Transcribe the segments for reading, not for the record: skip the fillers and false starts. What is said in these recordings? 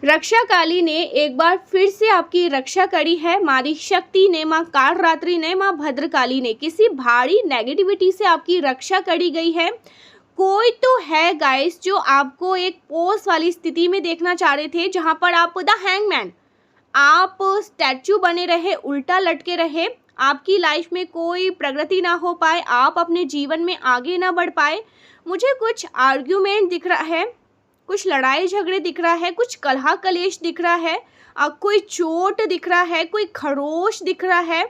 रक्षा काली ने एक बार फिर से आपकी रक्षा करी है। माँ शक्ति ने, माँ कालरात्रि ने, माँ भद्रकाली ने किसी भारी नेगेटिविटी से आपकी रक्षा करी गई है। कोई तो है गाइस जो आपको एक पोस वाली स्थिति में देखना चाह रहे थे, जहां पर आप द हैंगमैन, आप स्टैचू बने रहे, उल्टा लटके रहे, आपकी लाइफ में कोई प्रगति ना हो पाए, आप अपने जीवन में आगे ना बढ़ पाए। मुझे कुछ आर्ग्यूमेंट दिख रहा है, कुछ लड़ाई झगड़े दिख रहा है, कुछ कलह कलेश दिख रहा है, कोई चोट दिख रहा है, कोई खरोश दिख रहा है।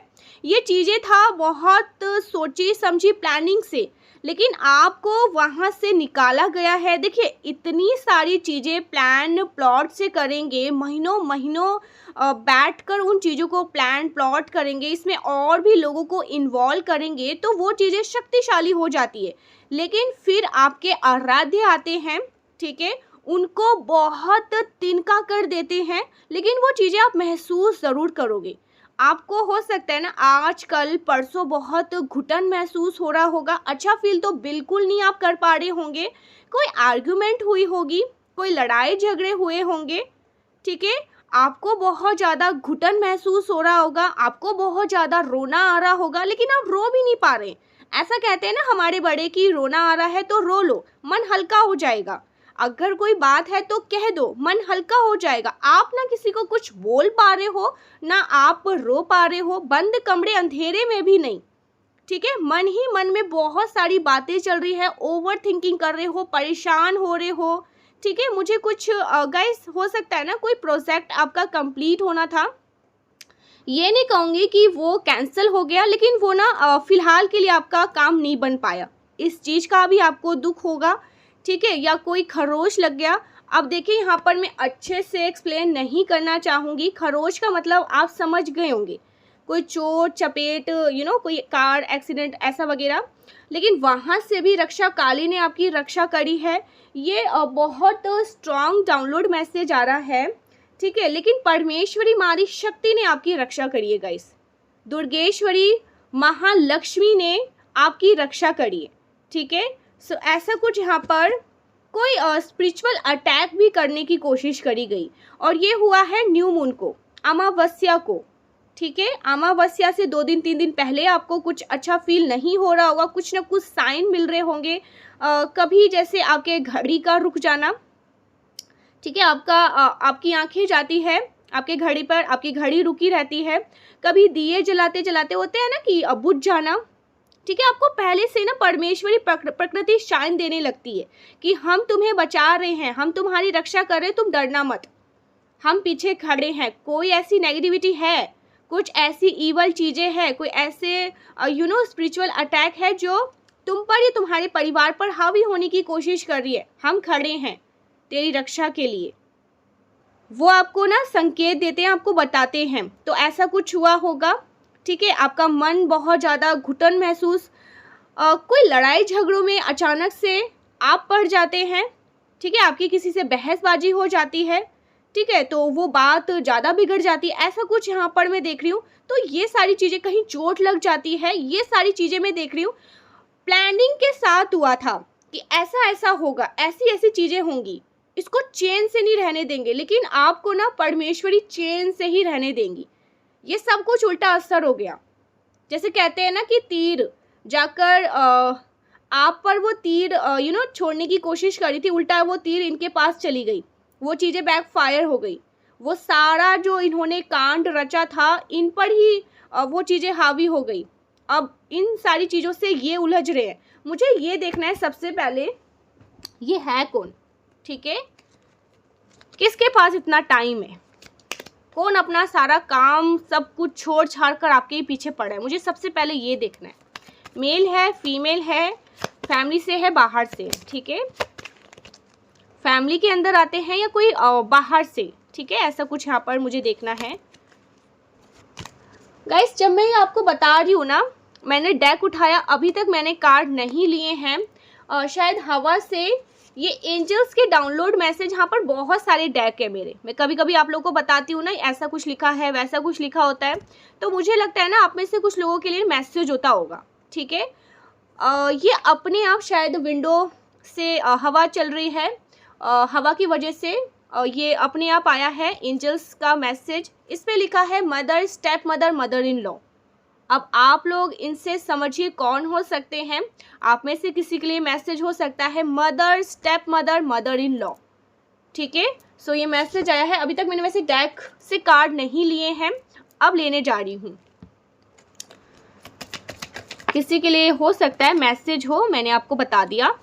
ये चीज़ें था बहुत सोची समझी प्लानिंग से, लेकिन आपको वहाँ से निकाला गया है। देखिए, इतनी सारी चीज़ें प्लान प्लॉट से करेंगे, महीनों महीनों बैठकर उन चीज़ों को प्लान प्लॉट करेंगे, इसमें और भी लोगों को इन्वॉल्व करेंगे, तो वो चीज़ें शक्तिशाली हो जाती है। लेकिन फिर आपके आराध्य आते हैं, ठीक है, उनको बहुत तिनका कर देते हैं, लेकिन वो चीज़ें आप महसूस ज़रूर करोगे। आपको हो सकता है ना आज कल परसों बहुत घुटन महसूस हो रहा होगा, अच्छा फील तो बिल्कुल नहीं आप कर पा रहे होंगे, कोई आर्ग्यूमेंट हुई होगी, कोई लड़ाई झगड़े हुए होंगे, ठीक है, आपको बहुत ज़्यादा घुटन महसूस हो रहा होगा, आपको बहुत ज़्यादा रोना आ रहा होगा, लेकिन आप रो भी नहीं पा रहे। ऐसा कहते हैं ना हमारे बड़े कि रोना आ रहा है तो रो लो, मन हल्का हो जाएगा। अगर कोई बात है तो कह दो, मन हल्का हो जाएगा। आप ना किसी को कुछ बोल पा रहे हो, ना आप रो पा रहे हो, बंद कमरे अंधेरे में भी नहीं, ठीक है, मन ही मन में बहुत सारी बातें चल रही है, ओवर थिंकिंग कर रहे हो, परेशान हो रहे हो, ठीक है। मुझे कुछ गाइस हो सकता है ना कोई प्रोजेक्ट आपका कंप्लीट होना था, ये नहीं कहूँगी कि वो कैंसिल हो गया, लेकिन वो ना फिलहाल के लिए आपका काम नहीं बन पाया, इस चीज़ का भी आपको दुख होगा, ठीक है, या कोई खरोच लग गया। अब देखिए, यहाँ पर मैं अच्छे से एक्सप्लेन नहीं करना चाहूँगी, खरोच का मतलब आप समझ गए होंगे, कोई चोट चपेट, कोई कार एक्सीडेंट ऐसा वगैरह, लेकिन वहाँ से भी रक्षा काली ने आपकी रक्षा करी है। ये बहुत स्ट्रॉन्ग डाउनलोड मैसेज आ रहा है, ठीक है, लेकिन परमेश्वरी मारी शक्ति ने आपकी रक्षा करी है गाइस, दुर्गेश्वरी महालक्ष्मी ने आपकी रक्षा करी है, ठीक है। सो ऐसा कुछ यहाँ पर कोई स्पिरिचुअल अटैक भी करने की कोशिश करी गई, और ये हुआ है न्यू मून को, अमावस्या को, ठीक है। अमावस्या से 2 दिन 3 दिन पहले आपको कुछ अच्छा फील नहीं हो रहा होगा, कुछ ना कुछ साइन मिल रहे होंगे, कभी जैसे आपके घड़ी का रुक जाना, ठीक है, आपकी आंखें जाती है आपके घड़ी पर, आपकी घड़ी रुकी रहती है, कभी दिए जलाते जलाते होते हैं ना कि बुझ जाना, ठीक है। आपको पहले से ना परमेश्वरी प्रकृति शाइन देने लगती है कि हम तुम्हें बचा रहे हैं, हम तुम्हारी रक्षा कर रहे हैं, तुम डरना मत, हम पीछे खड़े हैं। कोई ऐसी नेगेटिविटी है, कुछ ऐसी ईवल चीज़ें हैं, कोई ऐसे स्पिरिचुअल अटैक है जो तुम पर या तुम्हारे परिवार पर हावी होने की कोशिश कर रही है, हम खड़े हैं तेरी रक्षा के लिए। वो आपको ना संकेत देते हैं, आपको बताते हैं। तो ऐसा कुछ हुआ होगा, ठीक है, आपका मन बहुत ज़्यादा घुटन महसूस, कोई लड़ाई झगड़ों में अचानक से आप पड़ जाते हैं, ठीक है, आपकी किसी से बहसबाजी हो जाती है, ठीक है, तो वो बात ज़्यादा बिगड़ जाती है, ऐसा कुछ यहाँ पर मैं देख रही हूँ। तो ये सारी चीज़ें, कहीं चोट लग जाती है, ये सारी चीज़ें मैं देख रही हूँ। प्लानिंग के साथ हुआ था कि ऐसा ऐसा होगा, ऐसी ऐसी चीज़ें होंगी, इसको चैन से नहीं रहने देंगे, लेकिन आपको ना परमेश्वरी चैन से ही रहने देंगी। ये सब कुछ उल्टा असर हो गया। जैसे कहते हैं ना कि तीर जाकर आप पर वो तीर छोड़ने की कोशिश करी थी, उल्टा वो तीर इनके पास चली गई, वो चीज़ें बैकफायर हो गई, वो सारा जो इन्होंने कांड रचा था इन पर ही वो चीज़ें हावी हो गई। अब इन सारी चीज़ों से ये उलझ रहे हैं। मुझे ये देखना है सबसे पहले ये है कौन, ठीक है, किसके पास इतना टाइम है, कौन अपना सारा काम सब कुछ छोड़ छाड़ कर आपके ही पीछे पड़ा है। मुझे सबसे पहले ये देखना है, मेल है, फीमेल है, फैमिली से है, बाहर से, ठीक है, फैमिली के अंदर आते हैं या कोई बाहर से, ठीक है, ऐसा कुछ यहाँ पर मुझे देखना है। गाइस, जब मैं आपको बता रही हूँ ना, मैंने डेक उठाया, अभी तक मैंने कार्ड नहीं लिए हैं, शायद हवा से ये एंजल्स के डाउनलोड मैसेज, यहाँ पर बहुत सारे डेक है मेरे, मैं कभी कभी आप लोगों को बताती हूँ ना, ऐसा कुछ लिखा है, वैसा कुछ लिखा होता है, तो मुझे लगता है ना आप में से कुछ लोगों के लिए मैसेज होता होगा, ठीक है। ये अपने आप शायद विंडो से हवा चल रही है, हवा की वजह से ये अपने आप आया है एंजल्स का मैसेज। इस पे लिखा है mother, step mother, mother in law. अब आप लोग इनसे समझिए कौन हो सकते हैं। आप में से किसी के लिए मैसेज हो सकता है mother, step mother, mother in law. ठीक है, सो ये मैसेज आया है। अभी तक मैंने वैसे डेक से कार्ड नहीं लिए हैं, अब लेने जा रही हूँ। किसी के लिए हो सकता है मैसेज हो, मैंने आपको बता दिया।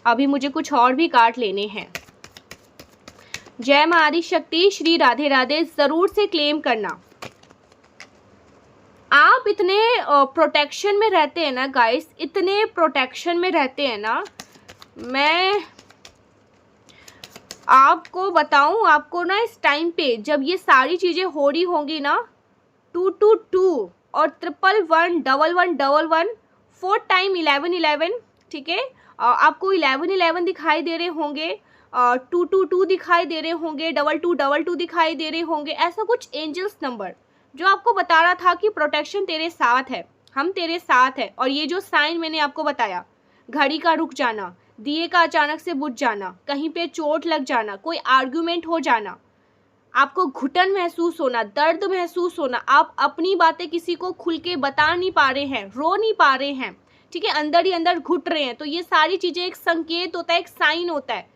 अभी मुझे कुछ और भी कार्ड लेने हैं। जय मां आदि शक्ति, श्री राधे राधे जरूर से क्लेम करना। आप इतने प्रोटेक्शन में रहते हैं ना गाइस, इतने प्रोटेक्शन में रहते हैं ना, मैं आपको बताऊं, आपको ना इस टाइम पे जब ये सारी चीज़ें हो रही होंगी ना, 222 और 1111111 4 टाइम 1111, ठीक है, आपको 1111 दिखाई दे रहे होंगे, 222 दिखाई दे रहे होंगे, 2222 दिखाई दे रहे होंगे। ऐसा कुछ एंजल्स नंबर जो आपको बता रहा था कि प्रोटेक्शन तेरे साथ है, हम तेरे साथ है। और ये जो साइन मैंने आपको बताया, घड़ी का रुक जाना, दिए का अचानक से बुझ जाना, कहीं पे चोट लग जाना, कोई आर्ग्यूमेंट हो जाना, आपको घुटन महसूस होना, दर्द महसूस होना, आप अपनी बातें किसी को खुल के बता नहीं पा रहे हैं, रो नहीं पा रहे हैं, ठीक है, अंदर ही अंदर घुट रहे हैं, तो ये सारी चीज़ें एक संकेत होता है, एक साइन होता है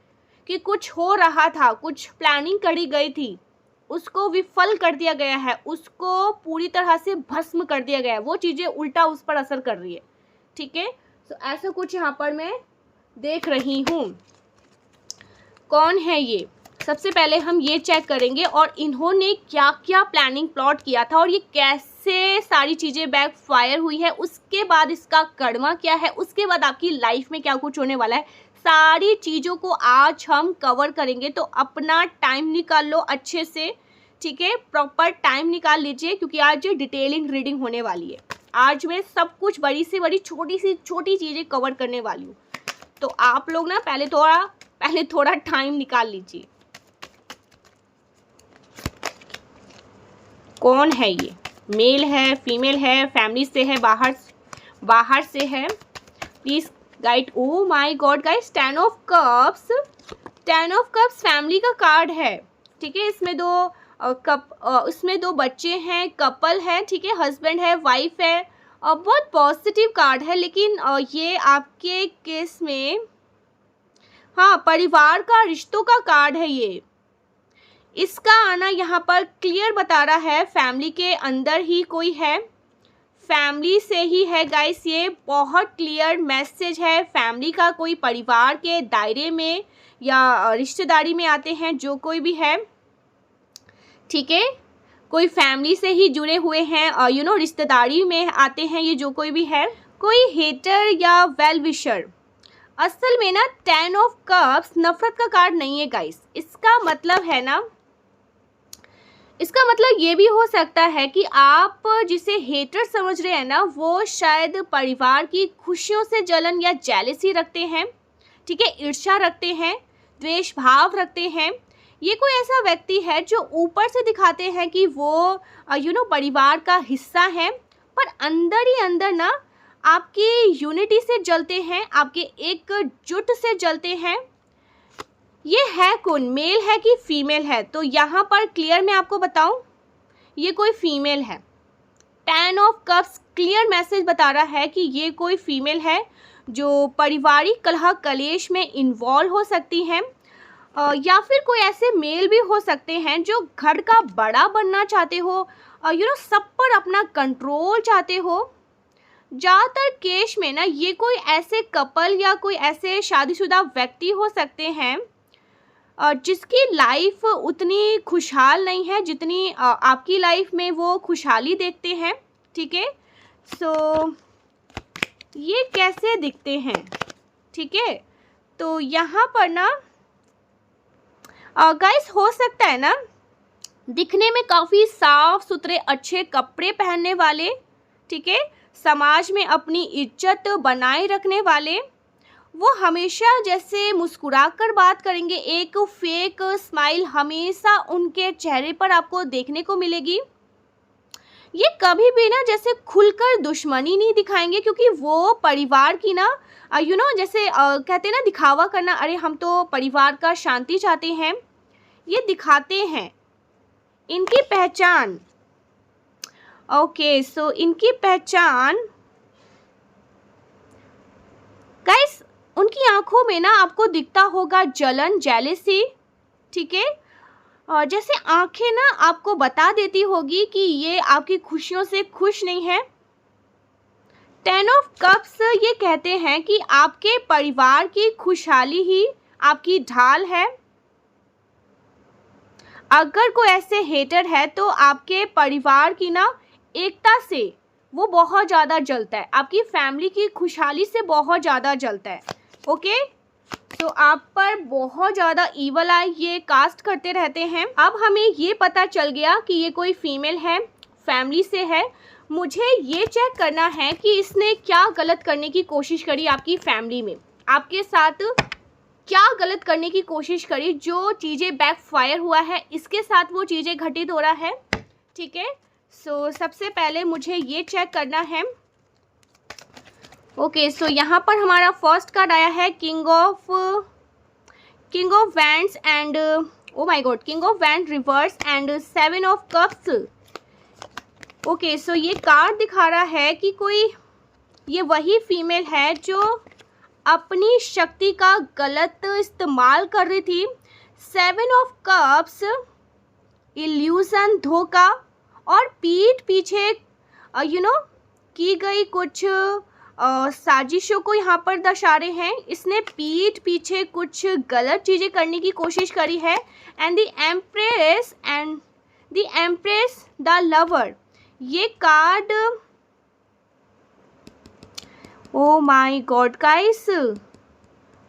कि कुछ हो रहा था, कुछ प्लानिंग करी गई थी, उसको विफल कर दिया गया है, उसको पूरी तरह से भस्म कर दिया गया है, वो चीज़ें उल्टा उस पर असर कर रही है। ठीक है, तो ऐसा कुछ यहाँ पर मैं देख रही हूँ। कौन है ये, सबसे पहले हम ये चेक करेंगे और इन्होंने क्या क्या प्लानिंग प्लॉट किया था और ये कैसे सारी चीज़ें बैक फायर हुई है, उसके बाद इसका कर्मा क्या है, उसके बाद आपकी लाइफ में क्या कुछ होने वाला है, सारी चीज़ों को आज हम कवर करेंगे। तो अपना टाइम निकाल लो अच्छे से, ठीक है, प्रॉपर टाइम निकाल लीजिए, क्योंकि आज डिटेलिंग रीडिंग होने वाली है। आज मैं सब कुछ बड़ी से बड़ी छोटी सी छोटी चीज़ें कवर करने वाली हूँ, तो आप लोग ना पहले थोड़ा टाइम निकाल लीजिए। कौन है ये, मेल है, फीमेल है, फैमिली से है, बाहर से है, please guide. O my god guys, 10 of cups, 10 of cups family का कार्ड है। ठीक है, इसमें इसमें दो बच्चे हैं, कपल है, ठीक है, हस्बैंड है, वाइफ है, बहुत पॉजिटिव कार्ड है। लेकिन ये आपके केस में हाँ परिवार का, रिश्तों का कार्ड है ये। इसका आना यहाँ पर क्लियर बता रहा है फैमिली के अंदर ही कोई है, फैमिली से ही है गाइस, ये बहुत क्लियर मैसेज है। फैमिली का कोई परिवार के दायरे में या रिश्तेदारी में आते हैं जो कोई भी है, ठीक है, कोई फैमिली से ही जुड़े हुए हैं, रिश्तेदारी में आते हैं ये जो कोई भी है, कोई हेटर या वेल विशर। असल में ना 10 ऑफ कप्स नफरत का कार्ड नहीं है गाइस। इसका मतलब है ना, इसका मतलब ये भी हो सकता है कि आप जिसे हेटर समझ रहे हैं ना, वो शायद परिवार की खुशियों से जलन या जेलसी रखते हैं, ठीक है, ईर्ष्या रखते हैं, द्वेष भाव रखते हैं। ये कोई ऐसा व्यक्ति है जो ऊपर से दिखाते हैं कि वो परिवार का हिस्सा है, पर अंदर ही अंदर ना आपकी यूनिटी से जलते हैं, आपके एकजुट से जलते हैं। ये है कौन, मेल है कि फीमेल है? तो यहाँ पर क्लियर मैं आपको बताऊं, ये कोई फीमेल है। 10 ऑफ कप्स क्लियर मैसेज बता रहा है कि ये कोई फीमेल है जो पारिवारिक कलह कलेश में इन्वॉल्व हो सकती हैं, या फिर कोई ऐसे मेल भी हो सकते हैं जो घर का बड़ा बनना चाहते हो, सब पर अपना कंट्रोल चाहते हो। ज़्यादातर केस में ना ये कोई ऐसे कपल या कोई ऐसे शादीशुदा व्यक्ति हो सकते हैं जिसकी लाइफ उतनी खुशहाल नहीं है जितनी आपकी लाइफ में वो खुशहाली देखते हैं, ठीक है। सो ये कैसे दिखते हैं, ठीक है, तो यहाँ पर ना गाइस हो सकता है ना दिखने में काफ़ी साफ सुथरे अच्छे कपड़े पहनने वाले, ठीक है, समाज में अपनी इज्जत बनाए रखने वाले, वो हमेशा जैसे मुस्कुराकर बात करेंगे, एक फेक स्माइल हमेशा उनके चेहरे पर आपको देखने को मिलेगी। ये कभी भी ना जैसे खुलकर दुश्मनी नहीं दिखाएंगे, क्योंकि वो परिवार की ना जैसे कहते हैं ना दिखावा करना, अरे हम तो परिवार का शांति चाहते हैं, ये दिखाते हैं। इनकी पहचान, ओके सो इनकी पहचान गाइस, उनकी आंखों में ना आपको दिखता होगा जलन, जेलेसी, ठीक है। और जैसे आंखें ना आपको बता देती होगी कि ये आपकी खुशियों से खुश नहीं है। 10 ऑफ कप्स ये कहते हैं कि आपके परिवार की खुशहाली ही आपकी ढाल है। अगर कोई ऐसे हेटर है तो आपके परिवार की ना एकता से वो बहुत ज़्यादा जलता है, आपकी फैमिली की खुशहाली से बहुत ज़्यादा जलता है। ओके, तो आप पर बहुत ज़्यादा ईवल आई ये कास्ट करते रहते हैं। अब हमें ये पता चल गया कि ये कोई फीमेल है, फैमिली से है। मुझे ये चेक करना है कि इसने क्या गलत करने की कोशिश करी आपकी फैमिली में, आपके साथ क्या गलत करने की कोशिश करी, जो चीज़ें बैकफायर हुआ है, इसके साथ वो चीज़ें घटित हो रहा है, ठीक है। सो सबसे पहले मुझे ये चेक करना है। ओके, सो यहाँ पर हमारा फर्स्ट कार्ड आया है king of wands and oh my god, king of wand reverse and 7 of cups. Okay, so ये कार्ड दिखा रहा है कि कोई ये वही फीमेल है जो अपनी शक्ति का गलत इस्तेमाल कर रही थी। 7 ऑफ कप्स, इल्यूजन, धोखा और पीठ पीछे की गई कुछ साजिशों को यहाँ पर दर्शा रहे हैं। इसने पीठ पीछे कुछ गलत चीज़ें करने की कोशिश करी है। And the empress the lover, ये card, oh my god guys,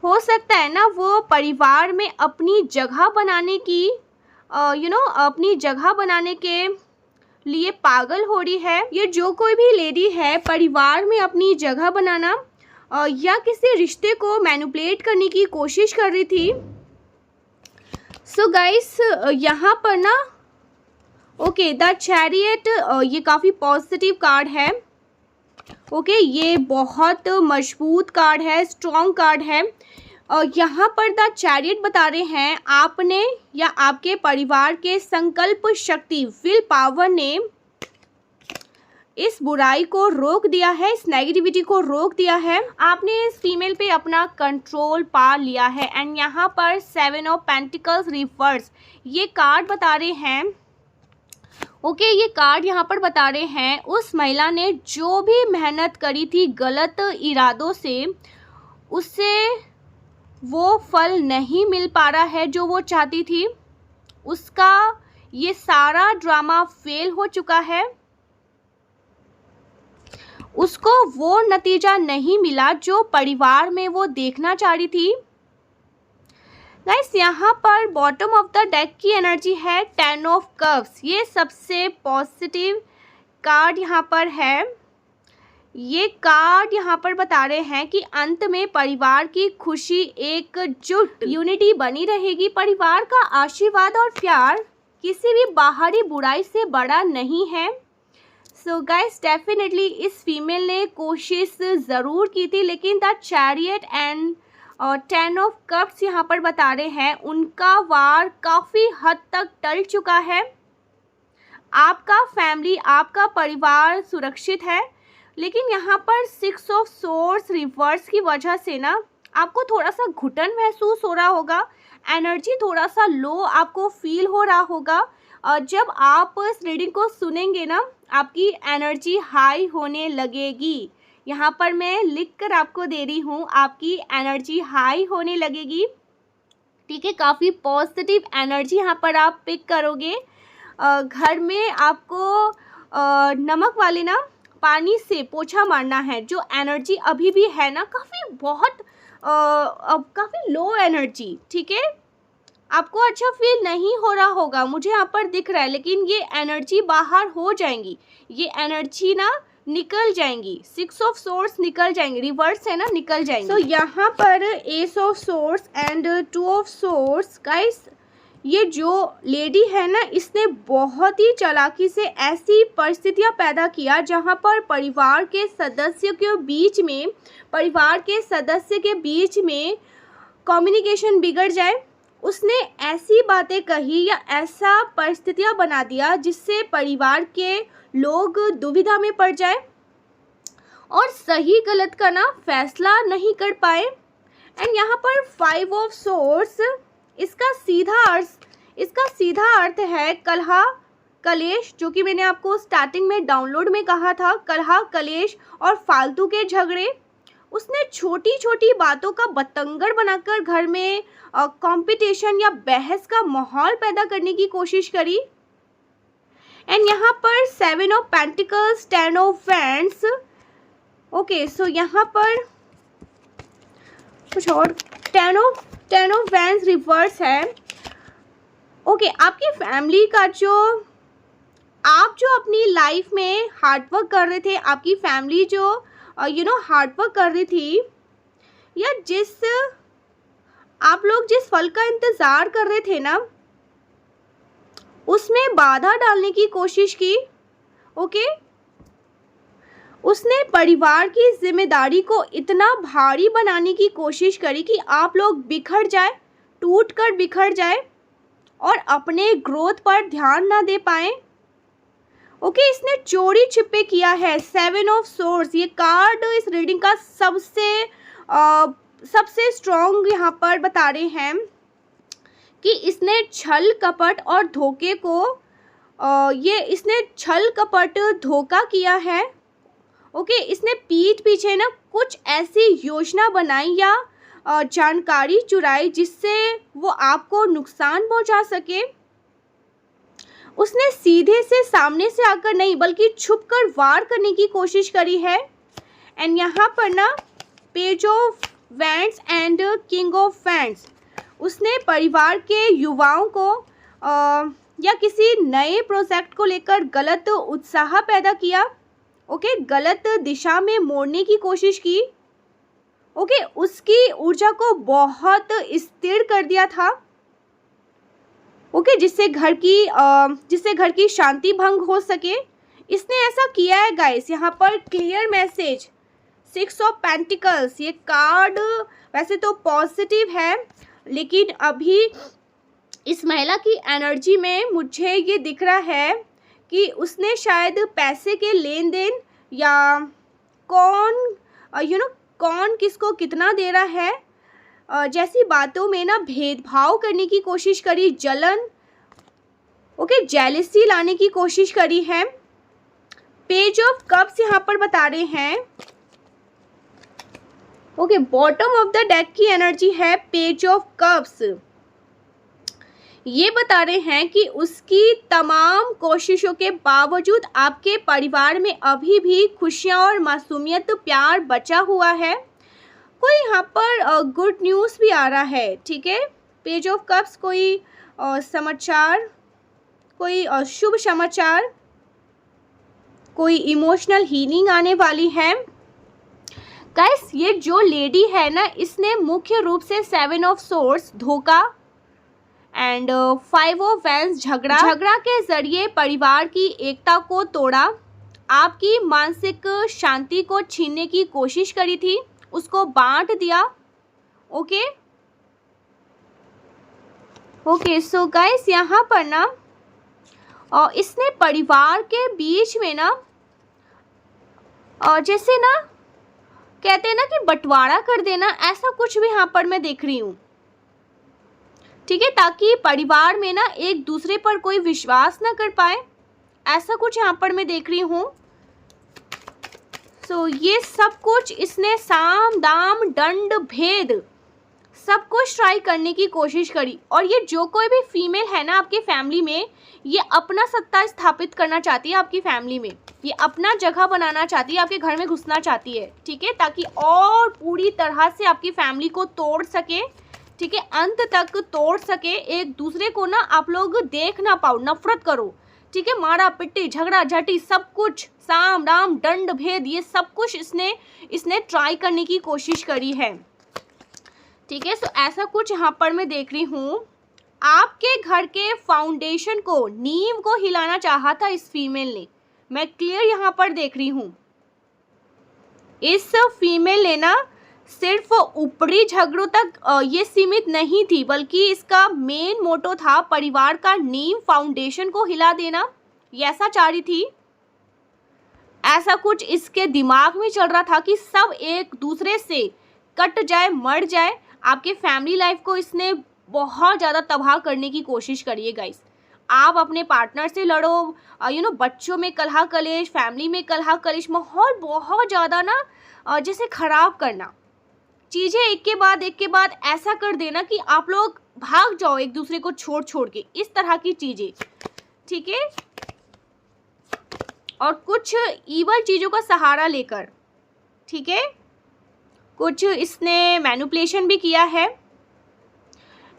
हो सकता है ना वो परिवार में अपनी जगह बनाने की अपनी जगह बनाने के लिए पागल हो रही है। ये जो कोई भी लेडी है परिवार में अपनी जगह बनाना या किसी रिश्ते को मैनिपुलेट करने की कोशिश कर रही थी। सो गाइस यहाँ पर ना ओके, द चैरियट, ये काफ़ी पॉजिटिव कार्ड है। ओके, ये बहुत मजबूत कार्ड है, स्ट्रॉन्ग कार्ड है। और यहाँ पर द चैरियट बता रहे हैं आपने या आपके परिवार के संकल्प शक्ति, विल पावर ने इस बुराई को रोक दिया है, इस नेगेटिविटी को रोक दिया है। आपने इस फीमेल पे अपना कंट्रोल पा लिया है। एंड यहाँ पर 7 ऑफ पेंटिकल्स रिवर्स, ये कार्ड बता रहे हैं ओके, ये कार्ड यहाँ पर बता रहे हैं उस महिला ने जो भी मेहनत करी थी गलत इरादों से, उससे वो फल नहीं मिल पा रहा है जो वो चाहती थी। उसका ये सारा ड्रामा फेल हो चुका है, उसको वो नतीजा नहीं मिला जो परिवार में वो देखना चाह रही थी। गाइस यहाँ पर बॉटम ऑफ द डेक की एनर्जी है 10 ऑफ कप्स, ये सबसे पॉजिटिव कार्ड यहाँ पर है। ये कार्ड यहाँ पर बता रहे हैं कि अंत में परिवार की खुशी, एकजुट यूनिटी बनी रहेगी। परिवार का आशीर्वाद और प्यार किसी भी बाहरी बुराई से बड़ा नहीं है। सो गाइस डेफिनेटली इस फीमेल ने कोशिश ज़रूर की थी, लेकिन the chariot and 10 of cups यहाँ पर बता रहे हैं उनका वार काफ़ी हद तक टल चुका है। आपका फैमिली, आपका परिवार सुरक्षित है, लेकिन यहाँ पर 6 ऑफ सोर्स रिवर्स की वजह से ना आपको थोड़ा सा घुटन महसूस हो रहा होगा, एनर्जी थोड़ा सा लो आपको फील हो रहा होगा। और जब आप इस रीडिंग को सुनेंगे ना आपकी एनर्जी हाई होने लगेगी। यहाँ पर मैं लिख कर आपको दे रही हूँ, आपकी एनर्जी हाई होने लगेगी, ठीक है। काफ़ी पॉजिटिव एनर्जी यहाँ पर आप पिक करोगे। घर में आपको नमक वाले ना पानी से पोछा मारना है। जो एनर्जी अभी भी है ना काफ़ी लो एनर्जी, ठीक है। आपको अच्छा फील नहीं हो रहा होगा, मुझे यहाँ पर दिख रहा है, लेकिन ये एनर्जी बाहर हो जाएंगी, ये एनर्जी ना निकल जाएंगी। 6 ऑफ सोर्स निकल जाएंगे, रिवर्स है ना, निकल जाएंगे। तो यहाँ पर S of source and 2 of source. Guys ये जो लेडी है ना, इसने बहुत ही चालाकी से ऐसी परिस्थितियाँ पैदा किया जहाँ पर परिवार के सदस्य के बीच में कम्युनिकेशन बिगड़ जाए उसने ऐसी बातें कही या ऐसा परिस्थितियां बना दिया जिससे परिवार के लोग दुविधा में पड़ जाए और सही गलत का ना फैसला नहीं कर पाए। एंड यहाँ पर 5 ऑफ सोर्स, इसका सीधा अर्थ है कलह कलेश, जो कि मैंने आपको स्टार्टिंग में डाउनलोड में कहा था, कलह कलेश और फालतू के झगड़े। उसने छोटी छोटी बातों का बतंगड़ बनाकर घर में कंपटीशन या बहस का माहौल पैदा करने की कोशिश करी। एंड यहाँ पर 7 of pentacles, 10 of wands. Okay, so यहाँ पर कुछ और 10 ऑफ वैंड्स रिवर्स है। ओके, आपकी फैमिली का आप जो अपनी लाइफ में हार्डवर्क कर रहे थे, आपकी फैमिली जो हार्डवर्क कर रही थी, या आप लोग जिस फल का इंतज़ार कर रहे थे ना, उसमें बाधा डालने की कोशिश की। ओके, उसने परिवार की जिम्मेदारी को इतना भारी बनाने की कोशिश करी कि आप लोग बिखर जाए, टूट कर बिखर जाए और अपने ग्रोथ पर ध्यान ना दे पाए। ओके, इसने चोरी छिपे किया है। 7 ऑफ सोर्स, ये कार्ड इस रीडिंग का सबसे स्ट्रॉन्ग यहाँ पर बता रहे हैं कि इसने छल कपट और धोखे को इसने छल कपट धोखा किया है। ओके, इसने पीठ पीछे ना कुछ ऐसी योजना बनाई या जानकारी चुराई जिससे वो आपको नुकसान पहुंचा सके। उसने सीधे से सामने से आकर नहीं बल्कि छुपकर वार करने की कोशिश करी है। एंड यहाँ पर ना page of wands and king of wands, उसने परिवार के युवाओं को या किसी नए प्रोजेक्ट को लेकर गलत उत्साह पैदा किया। ओके, गलत दिशा में मोड़ने की कोशिश की। ओके, उसकी ऊर्जा को बहुत स्थिर कर दिया था। ओके, जिससे घर की शांति भंग हो सके। इसने ऐसा किया है गाइस। यहाँ पर क्लियर मैसेज, 6 ऑफ पेंटिकल्स, ये कार्ड वैसे तो पॉजिटिव है, लेकिन अभी इस महिला की एनर्जी में मुझे ये दिख रहा है कि उसने शायद पैसे के लेन देन या कौन किसको कितना दे रहा है जैसी बातों में ना भेदभाव करने की कोशिश करी, जलन, ओके, जेलसी लाने की कोशिश करी है। पेज ऑफ कप्स यहाँ पर बता रहे हैं। Okay, bottom of the deck की एनर्जी है पेज ऑफ कप्स। ये बता रहे हैं कि उसकी तमाम कोशिशों के बावजूद आपके परिवार में अभी भी खुशियाँ और मासूमियत, प्यार बचा हुआ है। कोई यहाँ पर गुड न्यूज़ भी आ रहा है, ठीक है। पेज ऑफ कप्स, कोई समाचार, कोई शुभ समाचार, कोई इमोशनल हीलिंग आने वाली है। गाइस, ये जो लेडी है ना, इसने मुख्य रूप से 7 ऑफ सोर्स धोखा एंड 5 ऑफ वैंड्स झगड़ा के जरिए परिवार की एकता को तोड़ा, आपकी मानसिक शांति को छीनने की कोशिश करी थी, उसको बांट दिया। ओके, सो गाइस, यहाँ पर ना इसने परिवार के बीच में ना जैसे ना कहते हैं ना कि बंटवारा कर देना, ऐसा कुछ भी यहाँ पर मैं देख रही हूँ, ठीक है, ताकि परिवार में ना एक दूसरे पर कोई विश्वास ना कर पाए, ऐसा कुछ यहाँ पर मैं देख रही हूँ। सो ये सब कुछ इसने साम दाम दंड भेद सब कुछ ट्राई करने की कोशिश करी। और ये जो कोई भी फीमेल है ना आपके फैमिली में, ये अपना सत्ता स्थापित करना चाहती है आपकी फैमिली में, ये अपना जगह बनाना चाहती है, आपके घर में घुसना चाहती है, ठीक है, ताकि और पूरी तरह से आपकी फैमिली को तोड़ सके, ठीक है, अंत तक तोड़ सके, एक दूसरे को ना आप लोग देख ना पाओ, नफरत करो, ठीक है, मारा पिट्टी झगड़ा झटी सब कुछ, साम दाम दंड भेद, ये सब कुछ इसने ट्राई करने की कोशिश करी है, ठीक है। सो ऐसा कुछ यहाँ पर मैं देख रही हूँ। आपके घर के फाउंडेशन को, नींव को हिलाना चाहा था इस फीमेल ने, मैं क्लियर यहाँ पर देख रही हूँ। इस फीमेल ने ना सिर्फ ऊपरी झगड़ों तक ये सीमित नहीं थी, बल्कि इसका मेन मोटो था परिवार का नींव फाउंडेशन को हिला देना। ये ऐसा चाह रही थी, ऐसा कुछ इसके दिमाग में चल रहा था कि सब एक दूसरे से कट जाए, मर जाए। आपके फैमिली लाइफ को इसने बहुत ज़्यादा तबाह करने की कोशिश करी है गाइस। आप अपने पार्टनर से लड़ो, बच्चों में कलह कलेश, फैमिली में कलह कलेश, माहौल बहुत ज़्यादा ना जैसे ख़राब करना, चीज़ें एक के बाद ऐसा कर देना कि आप लोग भाग जाओ एक दूसरे को छोड़ के, इस तरह की चीज़ें, ठीक है। और कुछ ईवल चीज़ों का सहारा लेकर, ठीक है, कुछ इसने मैनिपुलेशन भी किया है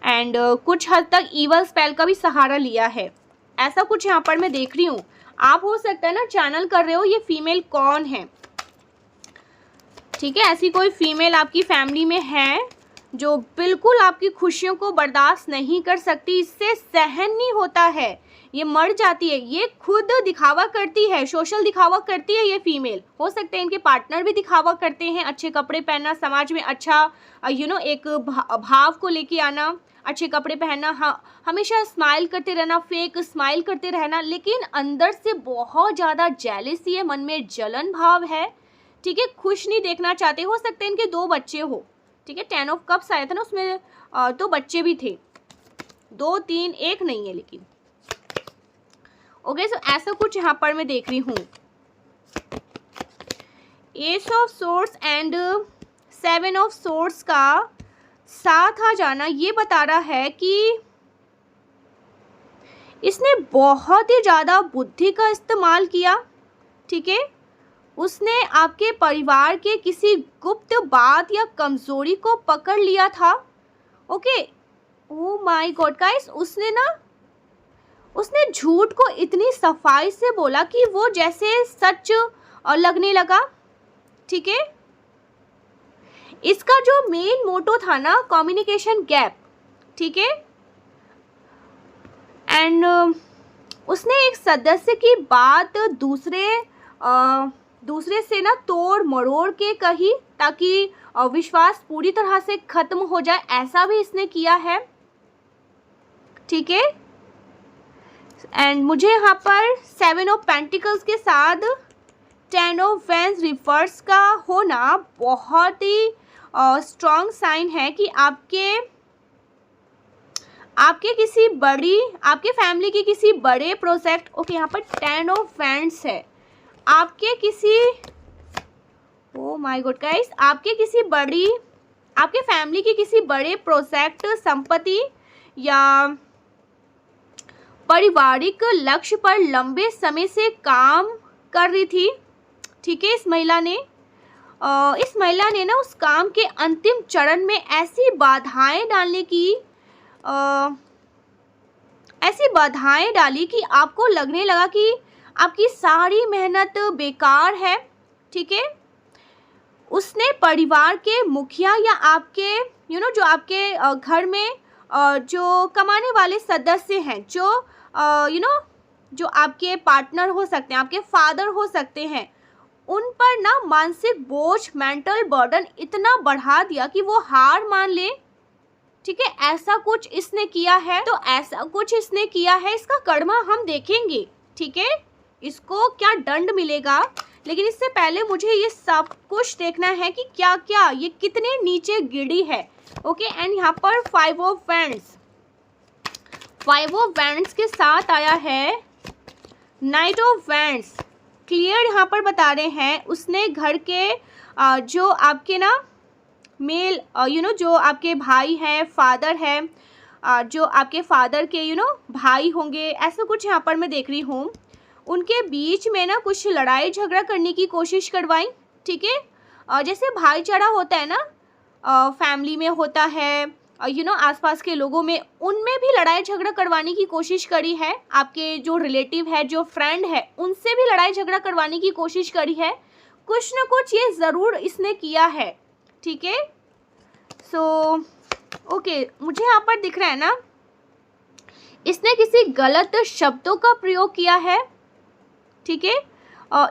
एंड कुछ हद तक ईवल स्पेल का भी सहारा लिया है। ऐसा कुछ यहाँ पर मैं देख रही हूँ। आप हो सकता है ना चैनल कर रहे हो ये फीमेल कौन है, ठीक है। ऐसी कोई फीमेल आपकी फैमिली में है जो बिल्कुल आपकी खुशियों को बर्दाश्त नहीं कर सकती, इससे सहन नहीं होता है, ये मर जाती है, ये खुद दिखावा करती है, सोशल दिखावा करती है। ये फीमेल हो सकते हैं इनके पार्टनर भी दिखावा करते हैं, अच्छे कपड़े पहनना, समाज में अच्छा एक भाव को लेके आना, अच्छे कपड़े पहनना, हाँ, हमेशा स्माइल करते रहना, फेक स्माइल करते रहना, लेकिन अंदर से बहुत ज़्यादा जेलसी है, मन में जलन भाव है, ठीक है, खुश नहीं देखना चाहते। हो सकते हैं इनके 2 बच्चे हो, ठीक है। 10 ऑफ कप्स आया था ना, उसमें 2 बच्चे भी थे, 2 3 1 नहीं है लेकिन, ओके। सो ऐसा कुछ यहाँ पर मैं देख रही हूँ। S of source and 7 of source का साथ आ जाना ये बता रहा है कि इसने बहुत ही ज़्यादा बुद्धि का इस्तेमाल किया, ठीक है। उसने आपके परिवार के किसी गुप्त बात या कमज़ोरी को पकड़ लिया था, okay. O my god guys, उसने झूठ को इतनी सफाई से बोला कि वो जैसे सच लगने लगा, ठीक है। इसका जो मेन मोटो था ना, कम्युनिकेशन गैप, ठीक है। एंड उसने एक सदस्य की बात दूसरे से ना तोड़ मरोड़ के कही ताकि विश्वास पूरी तरह से खत्म हो जाए, ऐसा भी इसने किया है, ठीक है। एंड मुझे यहाँ पर 7 ऑफ पेंटिकल्स के साथ 10 ऑफ वैंस रिवर्स का होना बहुत ही स्ट्रॉन्ग साइन है कि आपके फैमिली की किसी बड़े प्रोजेक्ट, ओके, यहाँ पर 10 ऑफ वैंस है, आपके किसी, ओ माय गॉड गाइस, आपके फैमिली की किसी बड़े प्रोजेक्ट, संपत्ति या पारिवारिक लक्ष्य पर लंबे समय से काम कर रही थी, ठीक है। इस महिला ने ना उस काम के अंतिम चरण में ऐसी बाधाएं डाली कि आपको लगने लगा कि आपकी सारी मेहनत बेकार है, ठीक है। उसने परिवार के मुखिया या आपके जो आपके घर में जो कमाने वाले सदस्य हैं, जो आपके पार्टनर हो सकते हैं, आपके फादर हो सकते हैं, उन पर ना मानसिक बोझ, मेंटल बर्डन इतना बढ़ा दिया कि वो हार मान ले, ठीक है। ऐसा कुछ इसने किया है, तो ऐसा कुछ इसने किया है, इसका कर्मा हम देखेंगे, ठीक है, इसको क्या दंड मिलेगा। लेकिन इससे पहले मुझे ये सब कुछ देखना है कि क्या क्या ये कितने नीचे गिरी है, ओके। एंड यहाँ पर 5 ऑफ वैंड्स के साथ आया है नाइट ऑफ वैंड्स। क्लियर यहाँ पर बता रहे हैं, उसने घर के जो आपके ना मेल जो आपके भाई हैं, फादर है, जो आपके फादर के भाई होंगे, ऐसा कुछ यहाँ पर मैं देख रही हूँ, उनके बीच में ना कुछ लड़ाई झगड़ा करने की कोशिश करवाई, ठीक है। जैसे भाईचारा होता है ना, फैमिली में होता है, आसपास के लोगों में, उनमें भी लड़ाई झगड़ा करवाने की कोशिश करी है। आपके जो रिलेटिव है, जो फ्रेंड है, उनसे भी लड़ाई झगड़ा करवाने की कोशिश करी है। कुछ न कुछ ये ज़रूर इसने किया है, ठीक है। सो ओके, मुझे यहाँ पर दिख रहा है ना, इसने किसी गलत शब्दों का प्रयोग किया है, ठीक है।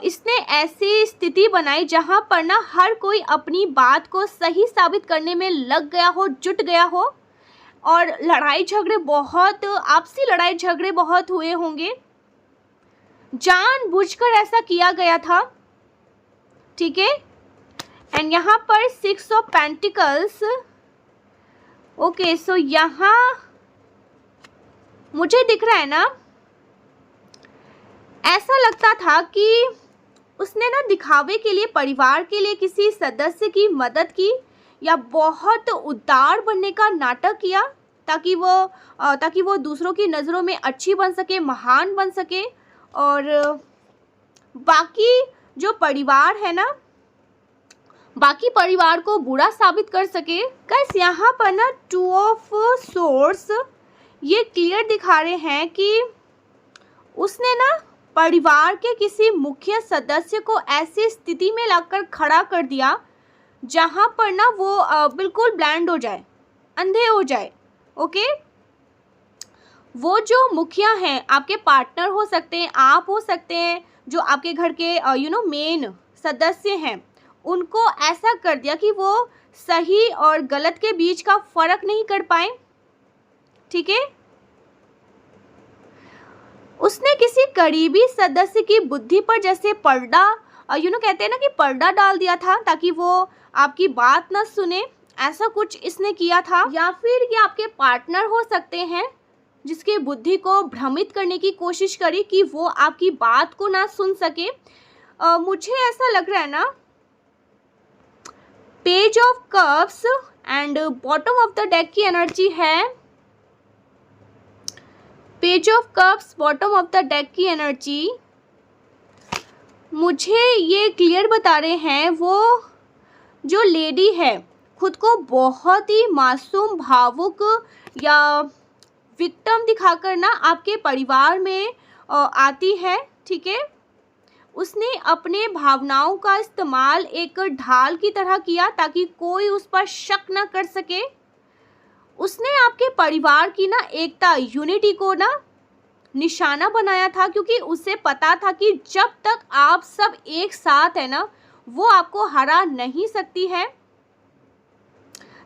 इसने ऐसी स्थिति बनाई जहाँ पर ना हर कोई अपनी बात को सही साबित करने में लग गया हो, जुट गया हो, और लड़ाई झगड़े बहुत, आपसी लड़ाई झगड़े बहुत हुए होंगे। जानबूझकर ऐसा किया गया था, ठीक है। एंड यहाँ पर 6 ऑफ पेंटिकल्स, ओके। सो यहाँ मुझे दिख रहा है ना, ऐसा लगता था कि उसने ना दिखावे के लिए, परिवार के लिए किसी सदस्य की मदद की या बहुत उदार बनने का नाटक किया ताकि वो दूसरों की नज़रों में अच्छी बन सके, महान बन सके, और बाकी जो परिवार है ना, बाकी परिवार को बुरा साबित कर सके। गाइस यहाँ पर ना 2 ऑफ सोर्स ये क्लियर दिखा रहे हैं कि उसने ना परिवार के किसी मुख्य सदस्य को ऐसी स्थिति में लाकर खड़ा कर दिया जहाँ पर ना वो बिल्कुल ब्लाइंड हो जाए, अंधे हो जाए, ओके। वो जो मुखिया हैं, आपके पार्टनर हो सकते हैं, आप हो सकते हैं, जो आपके घर के मेन सदस्य हैं, उनको ऐसा कर दिया कि वो सही और गलत के बीच का फर्क नहीं कर पाए, ठीक है। उसने किसी करीबी सदस्य की बुद्धि पर जैसे पर्दा, कहते हैं ना कि पर्दा डाल दिया था ताकि वो आपकी बात ना सुने, ऐसा कुछ इसने किया था। या फिर ये आपके पार्टनर हो सकते हैं जिसकी बुद्धि को भ्रमित करने की कोशिश करी कि वो आपकी बात को ना सुन सके। मुझे ऐसा लग रहा है ना, page of cups and bottom of the deck की एनर्जी है, page of cups, bottom of the deck की एनर्जी मुझे ये क्लियर बता रहे हैं, वो जो लेडी है खुद को बहुत ही मासूम, भावुक या विक्टिम दिखाकर ना आपके परिवार में आती है, ठीक है। उसने अपने भावनाओं का इस्तेमाल एक ढाल की तरह किया ताकि कोई उस पर शक ना कर सके। उसने आपके परिवार की ना एकता, यूनिटी को ना निशाना बनाया था, क्योंकि उसे पता था कि जब तक आप सब एक साथ है ना, वो आपको हरा नहीं सकती है।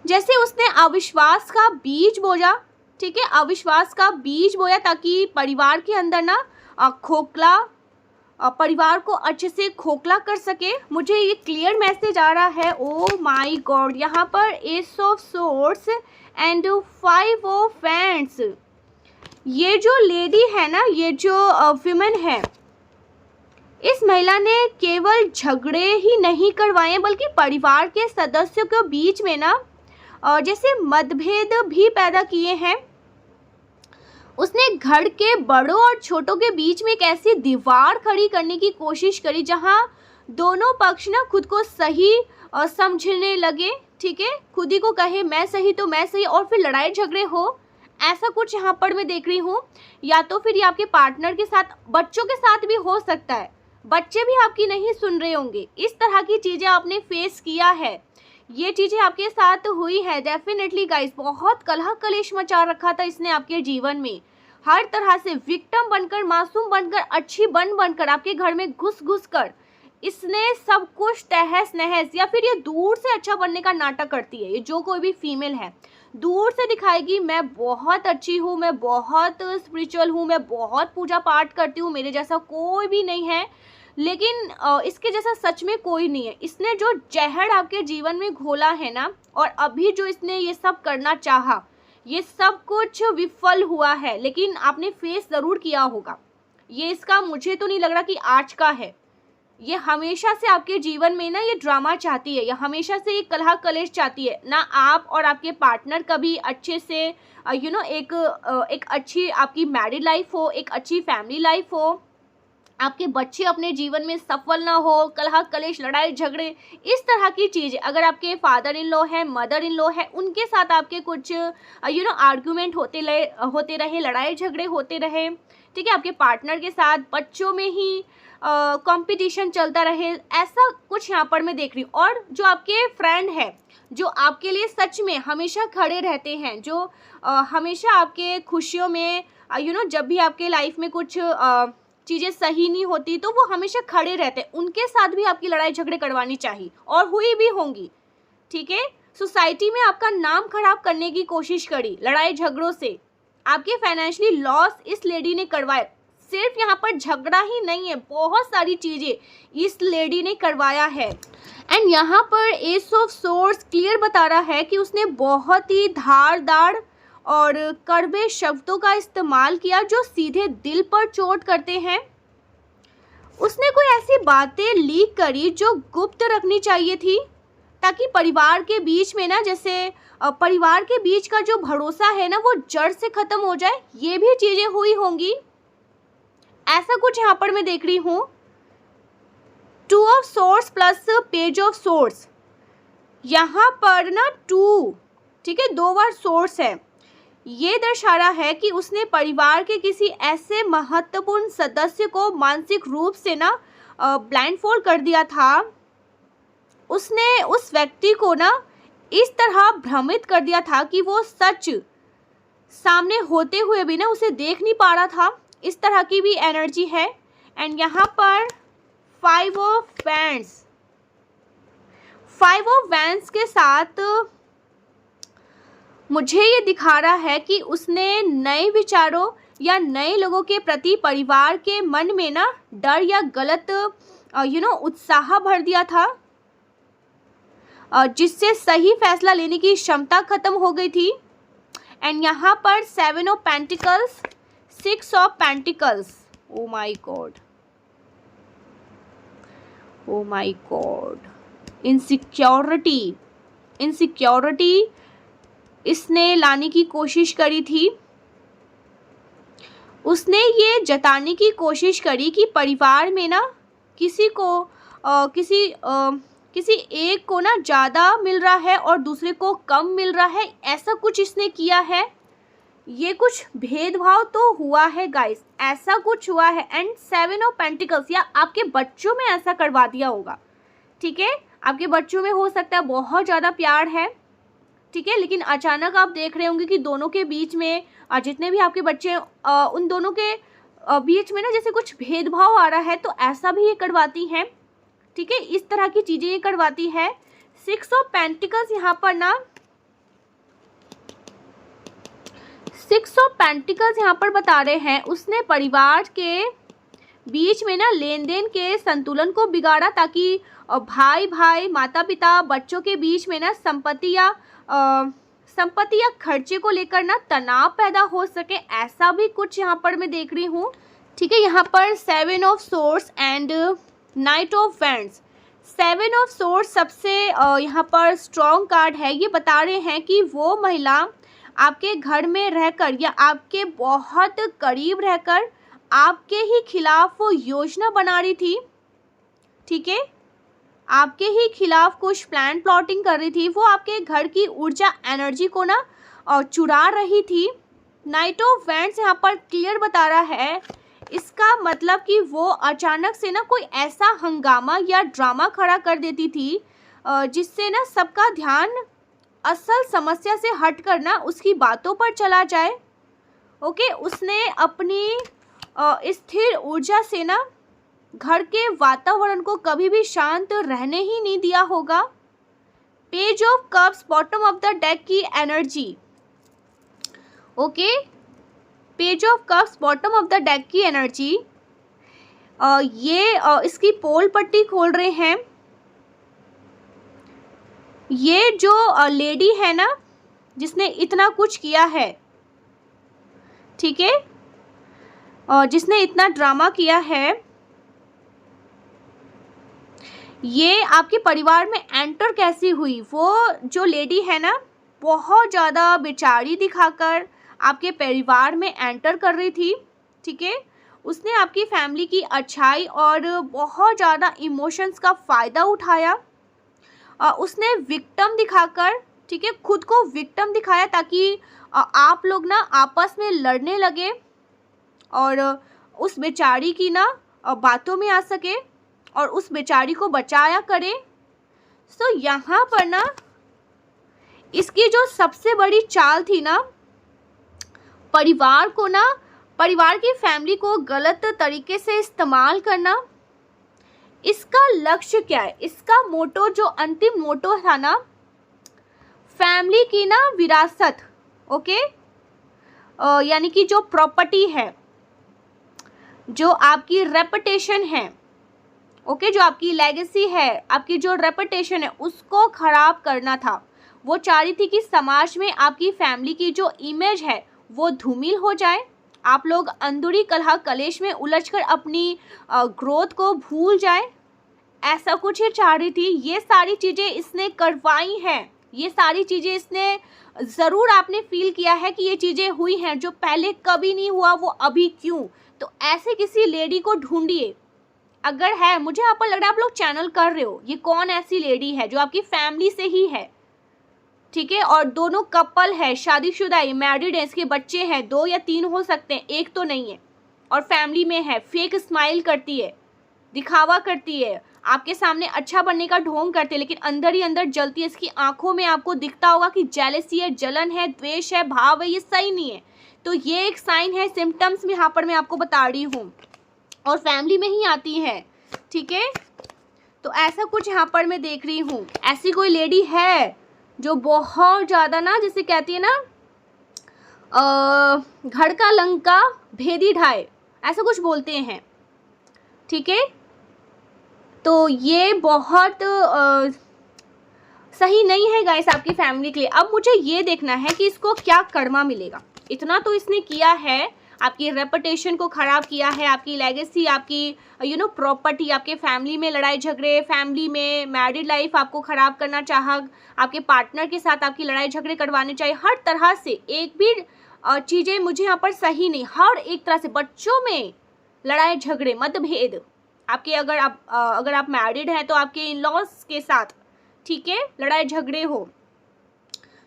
जैसे उसने अविश्वास का बीज बोया, ठीक है, अविश्वास का बीज बोया ताकि परिवार के अंदर ना खोखला, परिवार को अच्छे से खोखला कर सके। मुझे ये क्लियर मैसेज आ रहा है, ओ माय गॉड। यहाँ पर S of swords and 5 of wands, ये जो लेडी है ना, ये जो विमेन है, इस महिला ने केवल झगड़े ही नहीं करवाए बल्कि परिवार के सदस्यों के बीच में ना जैसे मतभेद भी पैदा किए हैं। उसने घर के बड़ों और छोटों के बीच में एक ऐसी दीवार खड़ी करने की कोशिश करी जहां दोनों पक्ष ना खुद को सही समझने लगे, ठीक है, खुद ही को कहे मैं सही तो मैं सही, और फिर लड़ाई झगड़े हो, ऐसा कुछ यहाँ पर मैं देख रही हूँ। या तो फिर ये आपके पार्टनर के साथ, बच्चों के साथ भी हो सकता है, बच्चे भी आपकी नहीं सुन रहे होंगे। इस तरह की चीज़ें आपने फेस किया है, ये चीज़ें आपके साथ हुई है डेफिनेटली गाइस। बहुत कलह कलेश मचा रखा था इसने आपके जीवन में, हर तरह से विक्टिम बनकर, मासूम बनकर, अच्छी बनकर आपके घर में घुस कर इसने सब कुछ तहस नहस, या फिर ये दूर से अच्छा बनने का नाटक करती है। ये जो कोई भी फीमेल है दूर से दिखाएगी मैं बहुत अच्छी हूँ, मैं बहुत स्पिरिचुअल हूँ, मैं बहुत पूजा पाठ करती हूँ, मेरे जैसा कोई भी नहीं है, लेकिन इसके जैसा सच में कोई नहीं है। इसने जो जहर आपके जीवन में घोला है ना, और अभी जो इसने ये सब करना चाहा, ये सब कुछ विफल हुआ है, लेकिन आपने फेस ज़रूर किया होगा। ये इसका मुझे तो नहीं लग रहा कि आज का है, ये हमेशा से आपके जीवन में ना ये ड्रामा चाहती है, ये हमेशा से ये कलह कलेश चाहती है ना। आप और आपके पार्टनर कभी अच्छे से एक अच्छी आपकी मैरिड लाइफ हो, एक अच्छी फैमिली लाइफ हो, आपके बच्चे अपने जीवन में सफल ना हो, कलह कलेश, लड़ाई झगड़े, इस तरह की चीज़। अगर आपके फादर इन लॉ है, मदर इन लॉ है, उनके साथ आपके कुछ आर्ग्यूमेंट होते रहे, लड़ाई झगड़े होते रहे, ठीक है, आपके पार्टनर के साथ बच्चों में ही कंपटीशन चलता रहे, ऐसा कुछ यहाँ पर मैं देख रही हूँ। और जो आपके फ्रेंड है, जो आपके लिए सच में हमेशा खड़े रहते हैं, जो हमेशा आपके खुशियों में जब भी आपके लाइफ में कुछ चीज़ें सही नहीं होती तो वो हमेशा खड़े रहते हैं, उनके साथ भी आपकी लड़ाई झगड़े करवानी चाहिए और हुई भी होंगी, ठीक है। सोसाइटी में आपका नाम खराब करने की कोशिश करी लड़ाई झगड़ों से, आपके फाइनेंशियली लॉस इस लेडी ने करवाए। सिर्फ यहाँ पर झगड़ा ही नहीं है, बहुत सारी चीज़ें इस लेडी ने करवाया है। एंड यहाँ पर एस ऑफ सोर्स क्लियर बता रहा है कि उसने बहुत ही धारदार और कड़वे शब्दों का इस्तेमाल किया जो सीधे दिल पर चोट करते हैं। उसने कोई ऐसी बातें लीक करी जो गुप्त रखनी चाहिए थी, ताकि परिवार के बीच में ना, जैसे परिवार के बीच का जो भरोसा है ना वो जड़ से ख़त्म हो जाए। ये भी चीज़ें हुई होंगी, ऐसा कुछ यहाँ पर मैं देख रही हूँ। 2 of source plus page of source, यहाँ पर ना 2, ठीक है, 2 बार सोर्स है। ये दर्शा रहा है कि उसने परिवार के किसी ऐसे महत्वपूर्ण सदस्य को मानसिक रूप से ना ब्लाइंडफोल्ड कर दिया था। उसने उस व्यक्ति को ना इस तरह भ्रमित कर दिया था कि वो सच सामने होते हुए भी ना उसे देख नहीं पा रहा था। इस तरह की भी एनर्जी है। एंड यहाँ पर 5 ऑफ वैंड्स, 5 ऑफ वैंड्स के साथ मुझे ये दिखा रहा है कि उसने नए विचारों या नए लोगों के प्रति परिवार के मन में ना डर या गलत उत्साह भर दिया था, जिससे सही फैसला लेने की क्षमता खत्म हो गई थी। एंड यहाँ पर 7 of pentacles, 6 of pentacles, O my God, O my God, insecurity इसने लाने की कोशिश करी थी। उसने ये जताने की कोशिश करी कि परिवार में ना किसी एक को ना ज़्यादा मिल रहा है और दूसरे को कम मिल रहा है, ऐसा कुछ इसने किया है। ये कुछ भेदभाव तो हुआ है गाइस, ऐसा कुछ हुआ है। एंड 7 ऑफ पेंटिकल्स, या आपके बच्चों में ऐसा करवा दिया होगा, ठीक है। आपके बच्चों में हो सकता है बहुत ज़्यादा प्यार है, ठीक है, लेकिन अचानक आप देख रहे होंगे कि दोनों के बीच में जितने भी आपके बच्चे उन दोनों के बीच में ना जैसे कुछ भेदभाव आ रहा है, तो ऐसा भी ये करवाती हैं, ठीक है। इस तरह की चीज़ें ये करवाती है। 6 ऑफ पेंटिकल्स यहाँ पर ना, 6 ऑफ पेंटिकल्स यहाँ पर बता रहे हैं उसने परिवार के बीच में ना लेन देन के संतुलन को बिगाड़ा, ताकि भाई भाई, माता पिता, बच्चों के बीच में ना संपत्ति या खर्चे को लेकर ना तनाव पैदा हो सके, ऐसा भी कुछ यहाँ पर मैं देख रही हूँ, ठीक है। यहाँ पर 7 of source and night of wands, 7 of source सबसे यहाँ पर स्ट्रॉन्ग कार्ड है। ये बता रहे हैं कि वो महिला आपके घर में रहकर या आपके बहुत करीब रहकर आपके ही खिलाफ वो योजना बना रही थी, ठीक है, आपके ही खिलाफ कुछ प्लान प्लॉटिंग कर रही थी। वो आपके घर की ऊर्जा एनर्जी को ना चुरा रही थी। नाइट ऑफ वैंड्स यहाँ पर क्लियर बता रहा है, इसका मतलब कि वो अचानक से ना कोई ऐसा हंगामा या ड्रामा खड़ा कर देती थी जिससे ना सबका ध्यान असल समस्या से हटकर ना उसकी बातों पर चला जाए। ओके, उसने अपनी स्थिर ऊर्जा से ना घर के वातावरण को कभी भी शांत रहने ही नहीं दिया होगा। Page of cups bottom of the deck की energy, okay, page of cups bottom of the deck की एनर्जी, ये इसकी पोल पट्टी खोल रहे हैं। ये जो लेडी है ना जिसने इतना कुछ किया है, ठीक है, जिसने इतना ड्रामा किया है, ये आपके परिवार में एंटर कैसी हुई। वो जो लेडी है ना बहुत ज़्यादा बेचारी दिखाकर आपके परिवार में एंटर कर रही थी, ठीक है। उसने आपकी फैमिली की अच्छाई और बहुत ज़्यादा इमोशंस का फ़ायदा उठाया। उसने विक्टिम दिखाकर, ठीक है, खुद को विक्टिम दिखाया ताकि आप लोग ना आपस में लड़ने लगे और उस बेचारी की ना बातों में आ सके और उस बेचारी को बचाया करे। सो यहाँ पर ना इसकी जो सबसे बड़ी चाल थी ना, परिवार को ना परिवार की फैमिली को गलत तरीके से इस्तेमाल करना, इसका लक्ष्य क्या है, इसका मोटो जो अंतिम मोटो था ना, फैमिली की ना विरासत, ओके, यानी कि जो प्रॉपर्टी है, जो आपकी रेपुटेशन है, ओके, जो आपकी लेगेसी है, आपकी जो रेपुटेशन है, उसको खराब करना था। वो चाह रही थी कि समाज में आपकी फैमिली की जो इमेज है वो धूमिल हो जाए, आप लोग अंदरूनी कलह कलेश में उलझकर अपनी ग्रोथ को भूल जाए, ऐसा कुछ ही चाह रही थी। ये सारी चीज़ें इसने करवाई हैं, ये सारी चीज़ें इसने ज़रूर आपने फील किया है कि ये चीज़ें हुई हैं, जो पहले कभी नहीं हुआ वो अभी क्यों। तो ऐसे किसी लेडी को ढूंढिए, अगर है, मुझे यहाँ पर लग रहा है आप लोग चैनल कर रहे हो, ये कौन ऐसी लेडी है जो आपकी फैमिली से ही है, ठीक है, और दोनों कपल है, शादीशुदा है, मैरिड है, इसके बच्चे हैं, 2 या 3 हो सकते हैं, एक तो नहीं है, और फैमिली में है, फेक स्माइल करती है, दिखावा करती है, आपके सामने अच्छा बनने का ढोंग करते हैं, लेकिन अंदर ही अंदर जलती है। इसकी आंखों में आपको दिखता होगा कि जेलसी है, जलन है, द्वेष है, भाव है, ये सही नहीं है। तो ये एक साइन है, सिम्टम्स में यहाँ पर मैं आपको बता रही हूँ, और फैमिली में ही आती है, ठीक है। तो ऐसा कुछ यहाँ पर मैं देख रही हूँ, ऐसी कोई लेडी है जो बहुत ज़्यादा ना, जैसे कहती है ना, घर का लंका भेदी ढाए, ऐसा कुछ बोलते हैं, ठीक है। तो ये बहुत सही नहीं है गाइस आपकी फैमिली के लिए। अब मुझे ये देखना है कि इसको क्या कर्मा मिलेगा। इतना तो इसने किया है, आपकी रेपुटेशन को ख़राब किया है, आपकी लेगेसी, आपकी प्रॉपर्टी, आपके फैमिली में लड़ाई झगड़े, फैमिली में मैरिड लाइफ आपको ख़राब करना चाहा, आपके पार्टनर के साथ आपकी लड़ाई झगड़े करवाने चाहिए, हर तरह से एक भी चीज़ें मुझे यहाँ पर सही नहीं, हर एक तरह से, बच्चों में लड़ाई झगड़े, मतभेद, आपके अगर आप मैरिड हैं तो आपके इन लॉज के साथ, ठीक है, लड़ाई झगड़े हो,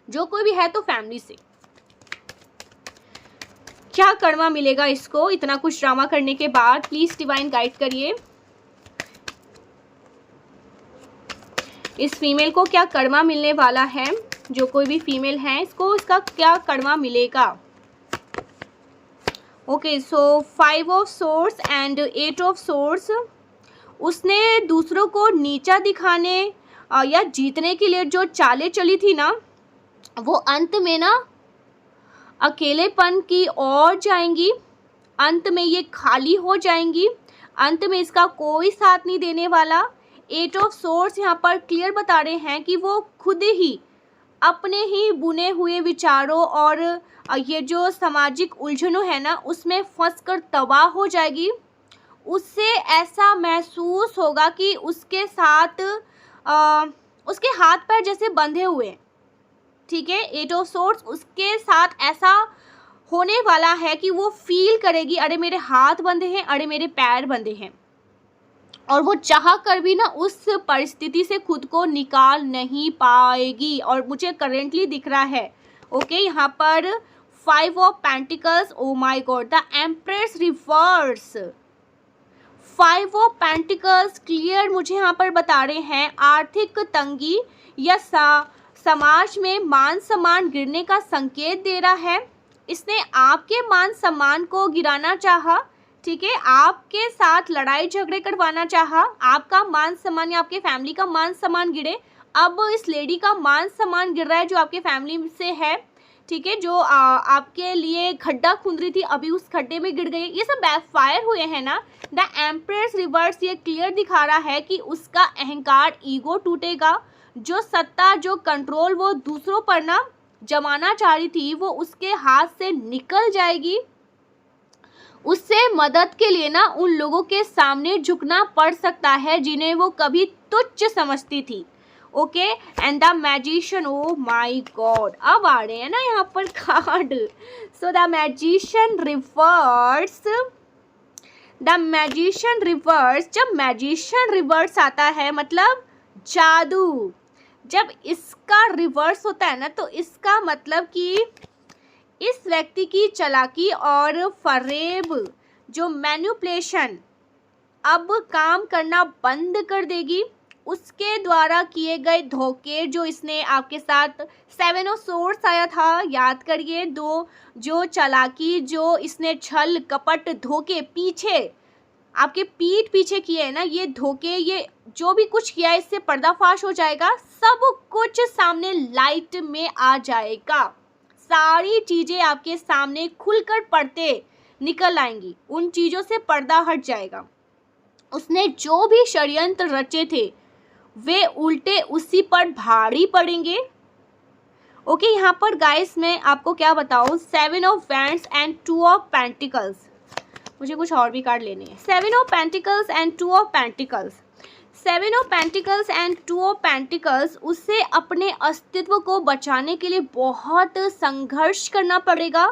जो कोई भी है, तो फैमिली से क्या कर्मा मिलेगा इसको इतना कुछ ड्रामा करने के बाद। प्लीज डिवाइन गाइड करिए, इस फीमेल को क्या कर्मा मिलने वाला है, जो कोई भी फीमेल है इसको इसका क्या कर्मा मिलेगा। Okay, so 5 of source and 8 of source. उसने दूसरों को नीचा दिखाने या जीतने के लिए जो चालें चली थी ना, वो अंत में ना अकेलेपन की ओर जाएंगी, अंत में ये खाली हो जाएंगी, अंत में इसका कोई साथ नहीं देने वाला। 8 ऑफ सोर्स यहाँ पर क्लियर बता रहे हैं कि वो खुद ही अपने ही बुने हुए विचारों और ये जो सामाजिक उलझनों है ना, उसमें फंस कर तबाह हो जाएगी। उससे ऐसा महसूस होगा कि उसके साथ उसके हाथ पैर जैसे बंधे हुए, ठीक है। 8 ऑफ सोर्स उसके साथ ऐसा होने वाला है कि वो फील करेगी, अरे मेरे हाथ बंधे हैं, अरे मेरे पैर बंधे हैं, और वो चाह कर भी ना उस परिस्थिति से खुद को निकाल नहीं पाएगी। और मुझे करेंटली दिख रहा है, ओके, यहाँ पर 5 of pentacles, O my God, the empress reverse, 5 of pentacles clear मुझे यहाँ पर बता रहे हैं आर्थिक तंगी या समाज में मान सम्मान गिरने का संकेत दे रहा है। इसने आपके मान सम्मान को गिराना चाहा, ठीक है, आपके साथ लड़ाई झगड़े करवाना चाहा, आपका मान सम्मान या आपके फैमिली का मान सम्मान गिरे। अब इस लेडी का मान सम्मान गिर रहा है जो आपके फैमिली से है, ठीक है, जो आपके लिए खड्डा खूंद रही थी, अभी उस खड्डे में गिर गई। ये सब बैकफायर हुए हैं ना। द एम्प्रेस रिवर्स ये क्लियर दिखा रहा है कि उसका अहंकार, ईगो टूटेगा, जो सत्ता, जो कंट्रोल वो दूसरों पर ना जमाना चाह रही थी, वो उसके हाथ से निकल जाएगी। उससे मदद के लिए ना उन लोगों के सामने झुकना पड़ सकता है जिन्हें वो कभी तुच्छ समझती थी। Okay, and the magician, O my God, अब आ रहे हैं ना यहाँ पर card. So the magician reverse, the magician reverse, जब मैजिशियन रिवर्स आता है मतलब जादू, जब इसका रिवर्स होता है ना, तो इसका मतलब कि इस व्यक्ति की चालाकी और फरेब, जो मैनिपुलेशन अब काम करना बंद कर देगी। उसके द्वारा किए गए धोखे, जो इसने आपके साथ 7 ऑफ सोर्ड्स आया था, याद करिए, जो चालाकी, जो इसने छल कपट धोखे पीछे आपके पीठ पीछे किए हैं ना, ये धोखे, ये जो भी कुछ किया है इससे पर्दाफाश हो जाएगा, सब कुछ सामने लाइट में आ जाएगा, सारी चीज़ें आपके सामने खुलकर पर्दे निकल आएंगी, उन चीज़ों से पर्दा हट जाएगा। उसने जो भी षड्यंत्र रचे थे वे उल्टे उसी पर भारी पड़ेंगे। ओके, यहाँ पर गाइस मैं आपको क्या बताऊँ, 7 of wands and 2 of pentacles, मुझे कुछ और भी कार्ड लेने हैं। 7 of pentacles and 2 of pentacles, 7 of pentacles and 2 of pentacles, उसे अपने अस्तित्व को बचाने के लिए बहुत संघर्ष करना पड़ेगा।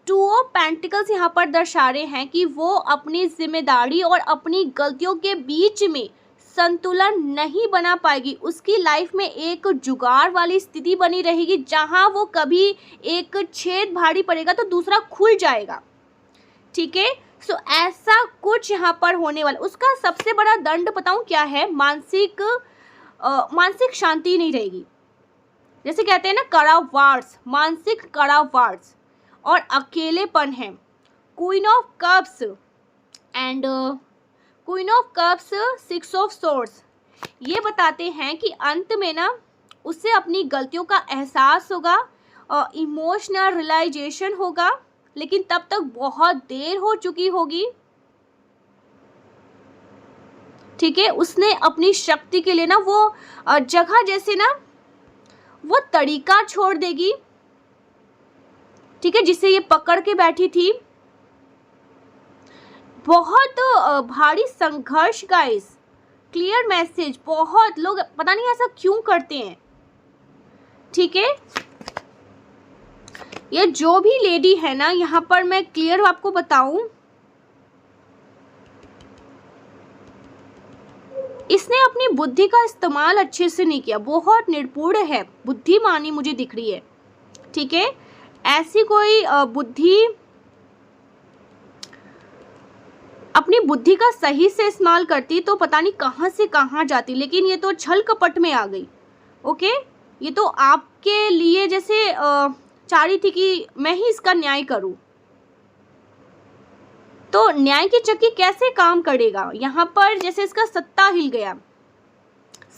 2 ऑफ पेंटिकल्स यहाँ पर दर्शा रहे हैं कि वो अपनी जिम्मेदारी और अपनी गलतियों के बीच में संतुलन नहीं बना पाएगी, उसकी लाइफ में एक जुगाड़ वाली स्थिति बनी रहेगी, जहाँ वो कभी एक छेद भारी पड़ेगा तो दूसरा खुल जाएगा। ठीक है, सो ऐसा कुछ यहाँ पर होने वाला। उसका सबसे बड़ा दंड बताऊँ क्या है, मानसिक शांति नहीं रहेगी, जैसे कहते हैं ना कारावास, मानसिक कारावास और अकेलेपन है। Queen of cups and queen of cups, 6 of swords, ये बताते हैं कि अंत में ना उसे अपनी गलतियों का एहसास होगा, इमोशनल रियलाइजेशन होगा, लेकिन तब तक बहुत देर हो चुकी होगी। ठीक है, उसने अपनी शक्ति के लिए ना वो जगह, जैसे ना वो तरीका छोड़ देगी, ठीक है, जिसे ये पकड़ के बैठी थी। बहुत भारी संघर्ष गाइस, क्लियर मैसेज, बहुत लोग पता नहीं ऐसा क्यों करते हैं। ठीक है, ये जो भी लेडी है ना, यहाँ पर मैं क्लियर आपको बताऊं, इसने अपनी बुद्धि का इस्तेमाल अच्छे से नहीं किया, बहुत निर्पुण है, बुद्धिमानी मुझे दिख रही है। ठीक है, ऐसी कोई अपनी बुद्धि का सही से इस्तेमाल करती तो पता नहीं कहाँ से कहाँ जाती, लेकिन ये तो छल कपट में आ गई। ओके, ये तो आपके लिए जैसे चाह रही थी कि मैं ही इसका न्याय करूं, तो न्याय की चक्की कैसे काम करेगा। यहाँ पर जैसे इसका सत्ता हिल गया,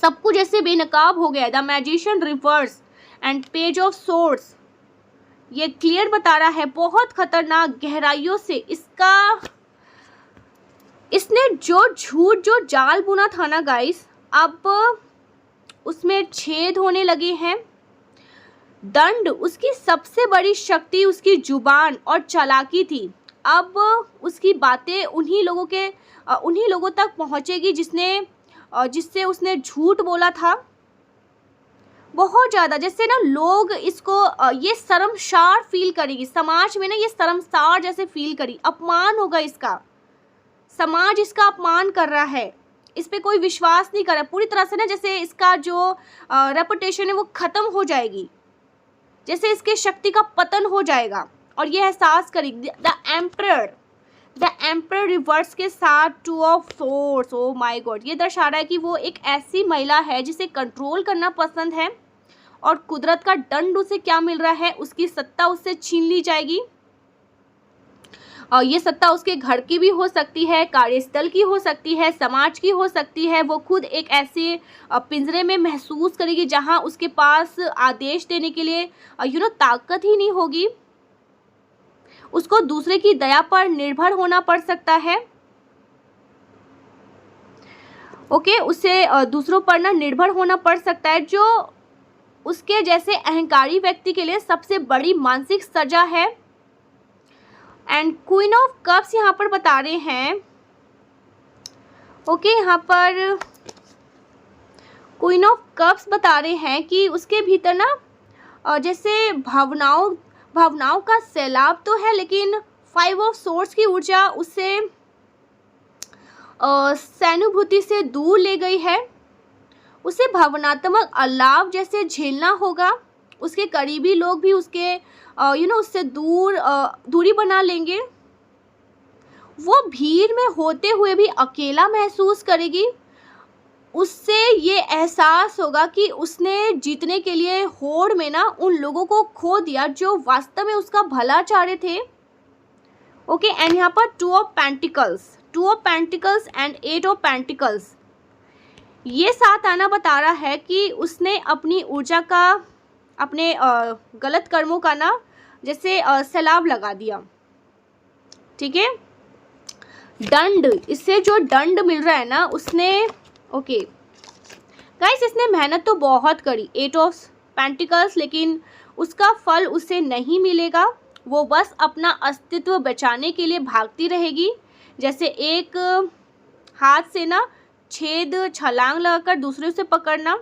सब कुछ जैसे बेनकाब हो गया। The magician reverse and page of swords, ये क्लियर बता रहा है बहुत खतरनाक गहराइयों से इसने जो झूठ, जो जाल बुना था ना गाइस, अब उसमें छेद होने लगे हैं। दंड, उसकी सबसे बड़ी शक्ति उसकी जुबान और चालाकी थी, अब उसकी बातें उन्हीं लोगों तक पहुंचेगी जिससे उसने झूठ बोला था। बहुत ज़्यादा, जैसे ना लोग इसको ये शर्मसार फील करेगी, समाज में ना ये शर्मसार जैसे फील करी, अपमान होगा इसका, समाज इसका अपमान कर रहा है, इस पे कोई विश्वास नहीं कर रहा पूरी तरह से ना, जैसे इसका जो रेपुटेशन है वो ख़त्म हो जाएगी, जैसे इसके शक्ति का पतन हो जाएगा, और ये एहसास करेगी। द एम्परर रिवर्स के साथ 2 of swords, O my God, ये दर्शा रहा है कि वो एक ऐसी महिला है जिसे कंट्रोल करना पसंद है, और कुदरत का दंड उसे क्या मिल रहा है, उसकी सत्ता उससे छीन ली जाएगी। और ये सत्ता उसके घर की भी हो सकती है, कार्यस्थल की हो सकती है, समाज की हो सकती है। वो खुद एक ऐसे पिंजरे में महसूस करेगी जहां उसके पास आदेश देने के लिए ताकत ही नहीं होगी। उसको दूसरे की दया पर निर्भर होना पड़ सकता है। ओके, उसे दूसरों पर ना निर्भर होना पड़ सकता है, जो उसके जैसे अहंकारी व्यक्ति के लिए सबसे बड़ी मानसिक सजा है। एंड क्वीन ऑफ कप्स यहाँ पर बता रहे हैं, ओके, यहाँ पर क्वीन ऑफ कप्स बता रहे हैं कि उसके भीतर ना जैसे भावनाओं का सैलाब तो है, लेकिन 5 ऑफ सोर्ड्स की ऊर्जा उससे सहानुभूति से दूर ले गई है। उसे भावनात्मक अलाव जैसे झेलना होगा। उसके करीबी लोग भी उसके उससे दूरी बना लेंगे। वो भीड़ में होते हुए भी अकेला महसूस करेगी। उससे ये एहसास होगा कि उसने जीतने के लिए होड़ में ना उन लोगों को खो दिया जो वास्तव में उसका भला चाह रहे थे। ओके, एंड यहाँ पर two of pentacles and eight of pentacles, ये साथ आना बता रहा है कि उसने अपनी ऊर्जा का, अपने गलत कर्मों का ना जैसे सैलाब लगा दिया। ठीक है, दंड, इससे जो दंड मिल रहा है ना उसने, ओके गाइस, इसने मेहनत तो बहुत करी, एट ऑफ पेंटिकल्स, लेकिन उसका फल उसे नहीं मिलेगा। वो बस अपना अस्तित्व बचाने के लिए भागती रहेगी, जैसे एक हाथ से ना छलांग लगाकर दूसरे से पकड़ना।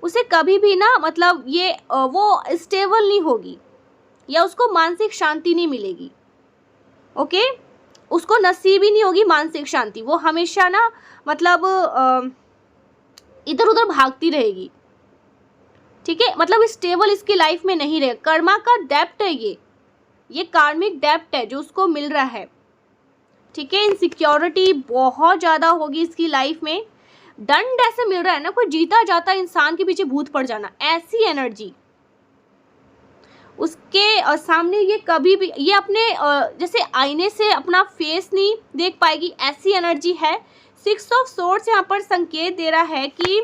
उसे कभी भी ना मतलब ये वो स्टेबल नहीं होगी या उसको मानसिक शांति नहीं मिलेगी। ओके, उसको नसीब ही नहीं होगी मानसिक शांति, वो हमेशा ना मतलब इधर उधर भागती रहेगी। ठीक है, मतलब स्टेबल इसकी लाइफ में नहीं रहेगा। कर्मा का डेप्ट है ये कार्मिक डेप्ट है जो उसको मिल रहा है। ठीक है, इनसिक्योरिटी बहुत ज़्यादा होगी इसकी लाइफ में। दंड ऐसे मिल रहा है ना, कोई जीता जाता इंसान के पीछे भूत पड़ जाना, ऐसी एनर्जी उसके सामने। ये कभी भी ये अपने जैसे आईने से अपना फेस नहीं देख पाएगी, ऐसी एनर्जी है। 6 ऑफ सोर्ड्स यहाँ पर संकेत दे रहा है कि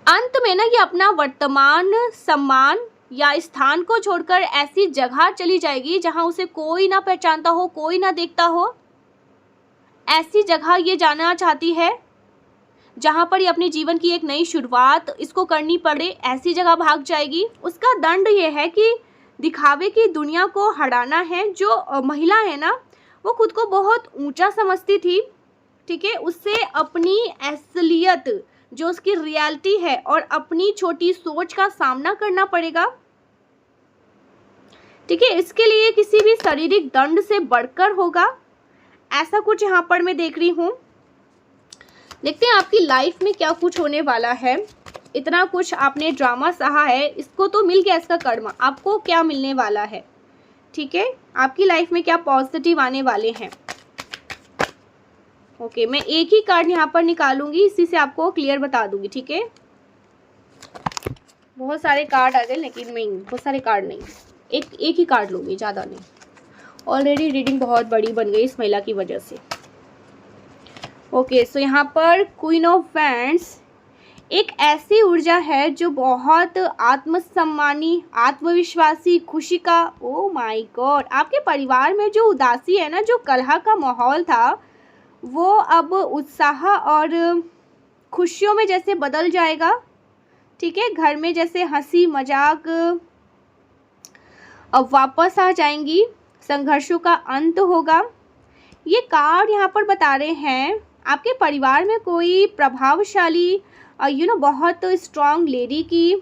अंत में ना ये अपना वर्तमान सम्मान या स्थान को छोड़कर ऐसी जगह चली जाएगी जहां उसे कोई ना पहचानता हो, कोई ना देखता हो। ऐसी जगह ये जाना चाहती है जहां पर ये अपने जीवन की एक नई शुरुआत इसको करनी पड़े, ऐसी जगह भाग जाएगी। उसका दंड ये है कि दिखावे की दुनिया को हटाना है। जो महिला है ना वो खुद को बहुत ऊंचा समझती थी। ठीक है, उससे अपनी असलियत जो उसकी रियलिटी है और अपनी छोटी सोच का सामना करना पड़ेगा। ठीक है, इसके लिए किसी भी शारीरिक दंड से बढ़कर होगा, ऐसा कुछ यहाँ पर मैं देख रही हूँ। देखते हैं आपकी लाइफ में क्या कुछ होने वाला है। इतना कुछ आपने ड्रामा सहा है, इसको तो मिल गया इसका कर्म, आपको क्या मिलने वाला है। ठीक है, आपकी लाइफ में क्या पॉजिटिव आने वाले हैं। ओके, मैं एक ही कार्ड यहाँ पर निकालूंगी, इसी से आपको क्लियर बता दूंगी। ठीक है, बहुत सारे कार्ड आ गए, लेकिन मैं बहुत सारे कार्ड नहीं, एक ही कार्ड लूँगी, ज़्यादा नहीं। ऑलरेडी रीडिंग बहुत बड़ी बन गई इस महिला की वजह से। ओके, सो यहाँ पर क्वीन ऑफ वैंड्स एक ऐसी ऊर्जा है जो बहुत आत्मसम्मानी, आत्मविश्वासी, खुशी का, ओ माय गॉड, आपके परिवार में जो उदासी है ना, जो कलह का माहौल था, वो अब उत्साह और खुशियों में जैसे बदल जाएगा। ठीक है, घर में जैसे हंसी मजाक अब वापस आ जाएंगी, संघर्षों का अंत होगा। ये कार्ड यहाँ पर बता रहे हैं आपके परिवार में कोई प्रभावशाली बहुत स्ट्रॉन्ग लेडी की,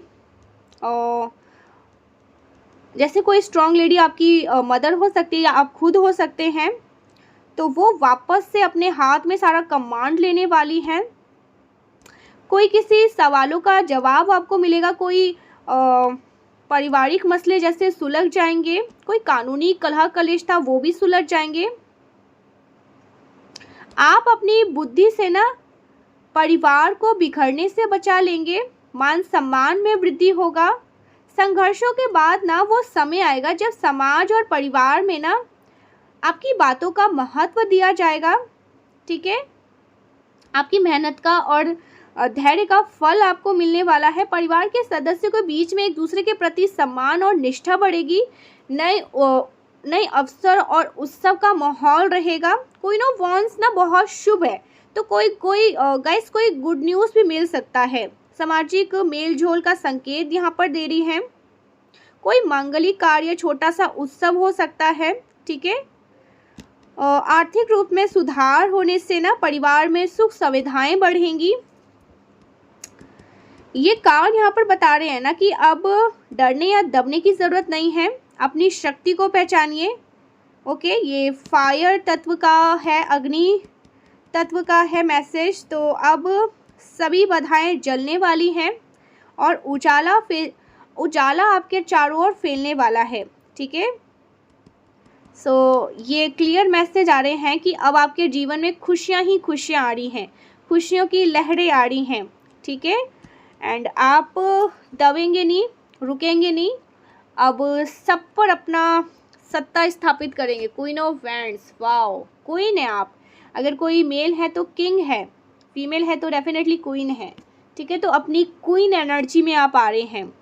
जैसे कोई स्ट्रॉन्ग लेडी आपकी मदर हो सकती है या आप खुद हो सकते हैं, तो वो वापस से अपने हाथ में सारा कमांड लेने वाली हैं। कोई किसी सवालों का जवाब आपको मिलेगा, कोई पारिवारिक मसले जैसे सुलझ जाएंगे, कोई कानूनी कलह कलेश था वो भी सुलझ जाएंगे। आप अपनी बुद्धि से ना परिवार को बिखरने से बचा लेंगे, मान सम्मान में वृद्धि होगा। संघर्षों के बाद ना वो समय आएगा जब समाज और परिवार में ना आपकी बातों का महत्व दिया जाएगा। ठीक है, आपकी मेहनत का और धैर्य का फल आपको मिलने वाला है। परिवार के सदस्यों के बीच में एक दूसरे के प्रति सम्मान और निष्ठा बढ़ेगी। नए अवसर और उत्सव का माहौल रहेगा। क्वीन ऑफ वॉन्ड्स ना बहुत शुभ है, तो कोई गाइस कोई गुड न्यूज़ भी मिल सकता है। सामाजिक मेल जोल का संकेत यहाँ पर दे रही है। कोई मांगलिक कार्य, छोटा सा उत्सव हो सकता है। ठीक है, आर्थिक रूप में सुधार होने से ना परिवार में सुख सुविधाएं बढ़ेंगी। ये कार्ड यहाँ पर बता रहे हैं ना कि अब डरने या दबने की ज़रूरत नहीं है, अपनी शक्ति को पहचानिए। ओके, ये फायर तत्व का है, अग्नि तत्व का है मैसेज। तो अब सभी बाधाएं जलने वाली हैं और उजाला आपके चारों ओर फैलने वाला है। ठीक है, ये क्लियर मैसेज आ रहे हैं कि अब आपके जीवन में खुशियाँ ही खुशियाँ आ रही हैं, खुशियों की लहरें आ रही हैं, ठीक है। एंड आप दबेंगे नहीं, रुकेंगे नहीं, अब सब पर अपना सत्ता स्थापित करेंगे। Queen of wands, wow, queen है आप। अगर कोई मेल है तो किंग है, फीमेल है तो डेफिनेटली क्वीन है, ठीक है। तो अपनी क्वीन एनर्जी में आप आ रहे हैं।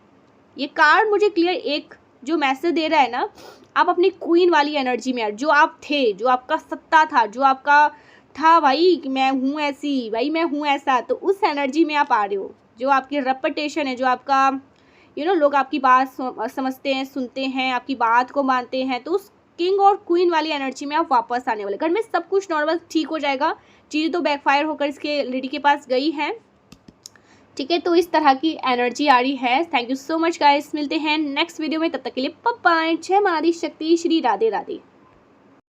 ये कार्ड मुझे क्लियर एक जो मैसेज दे रहा है ना, आप अपनी क्वीन वाली एनर्जी में, जो आप थे, जो आपका सत्ता था, जो आपका था भाई कि मैं हूँ ऐसी, भाई मैं हूँ ऐसा, तो उस एनर्जी में आप आ रहे हो। जो आपकी रेपुटेशन है, जो आपका लोग आपकी बात समझते हैं, सुनते हैं, आपकी बात को मानते हैं, तो उस किंग और क्वीन वाली एनर्जी में आप वापस आने वाले। घर में सब कुछ नॉर्मल ठीक हो जाएगा। चीज़ें तो बैकफायर होकर इसके लेडी के पास गई हैं, ठीक है। तो इस तरह की एनर्जी आ रही है। Thank you so much guys, मिलते हैं नेक्स्ट वीडियो में, तब तक के लिए बाय बाय। जय मां आदि शक्ति, श्री राधे राधे।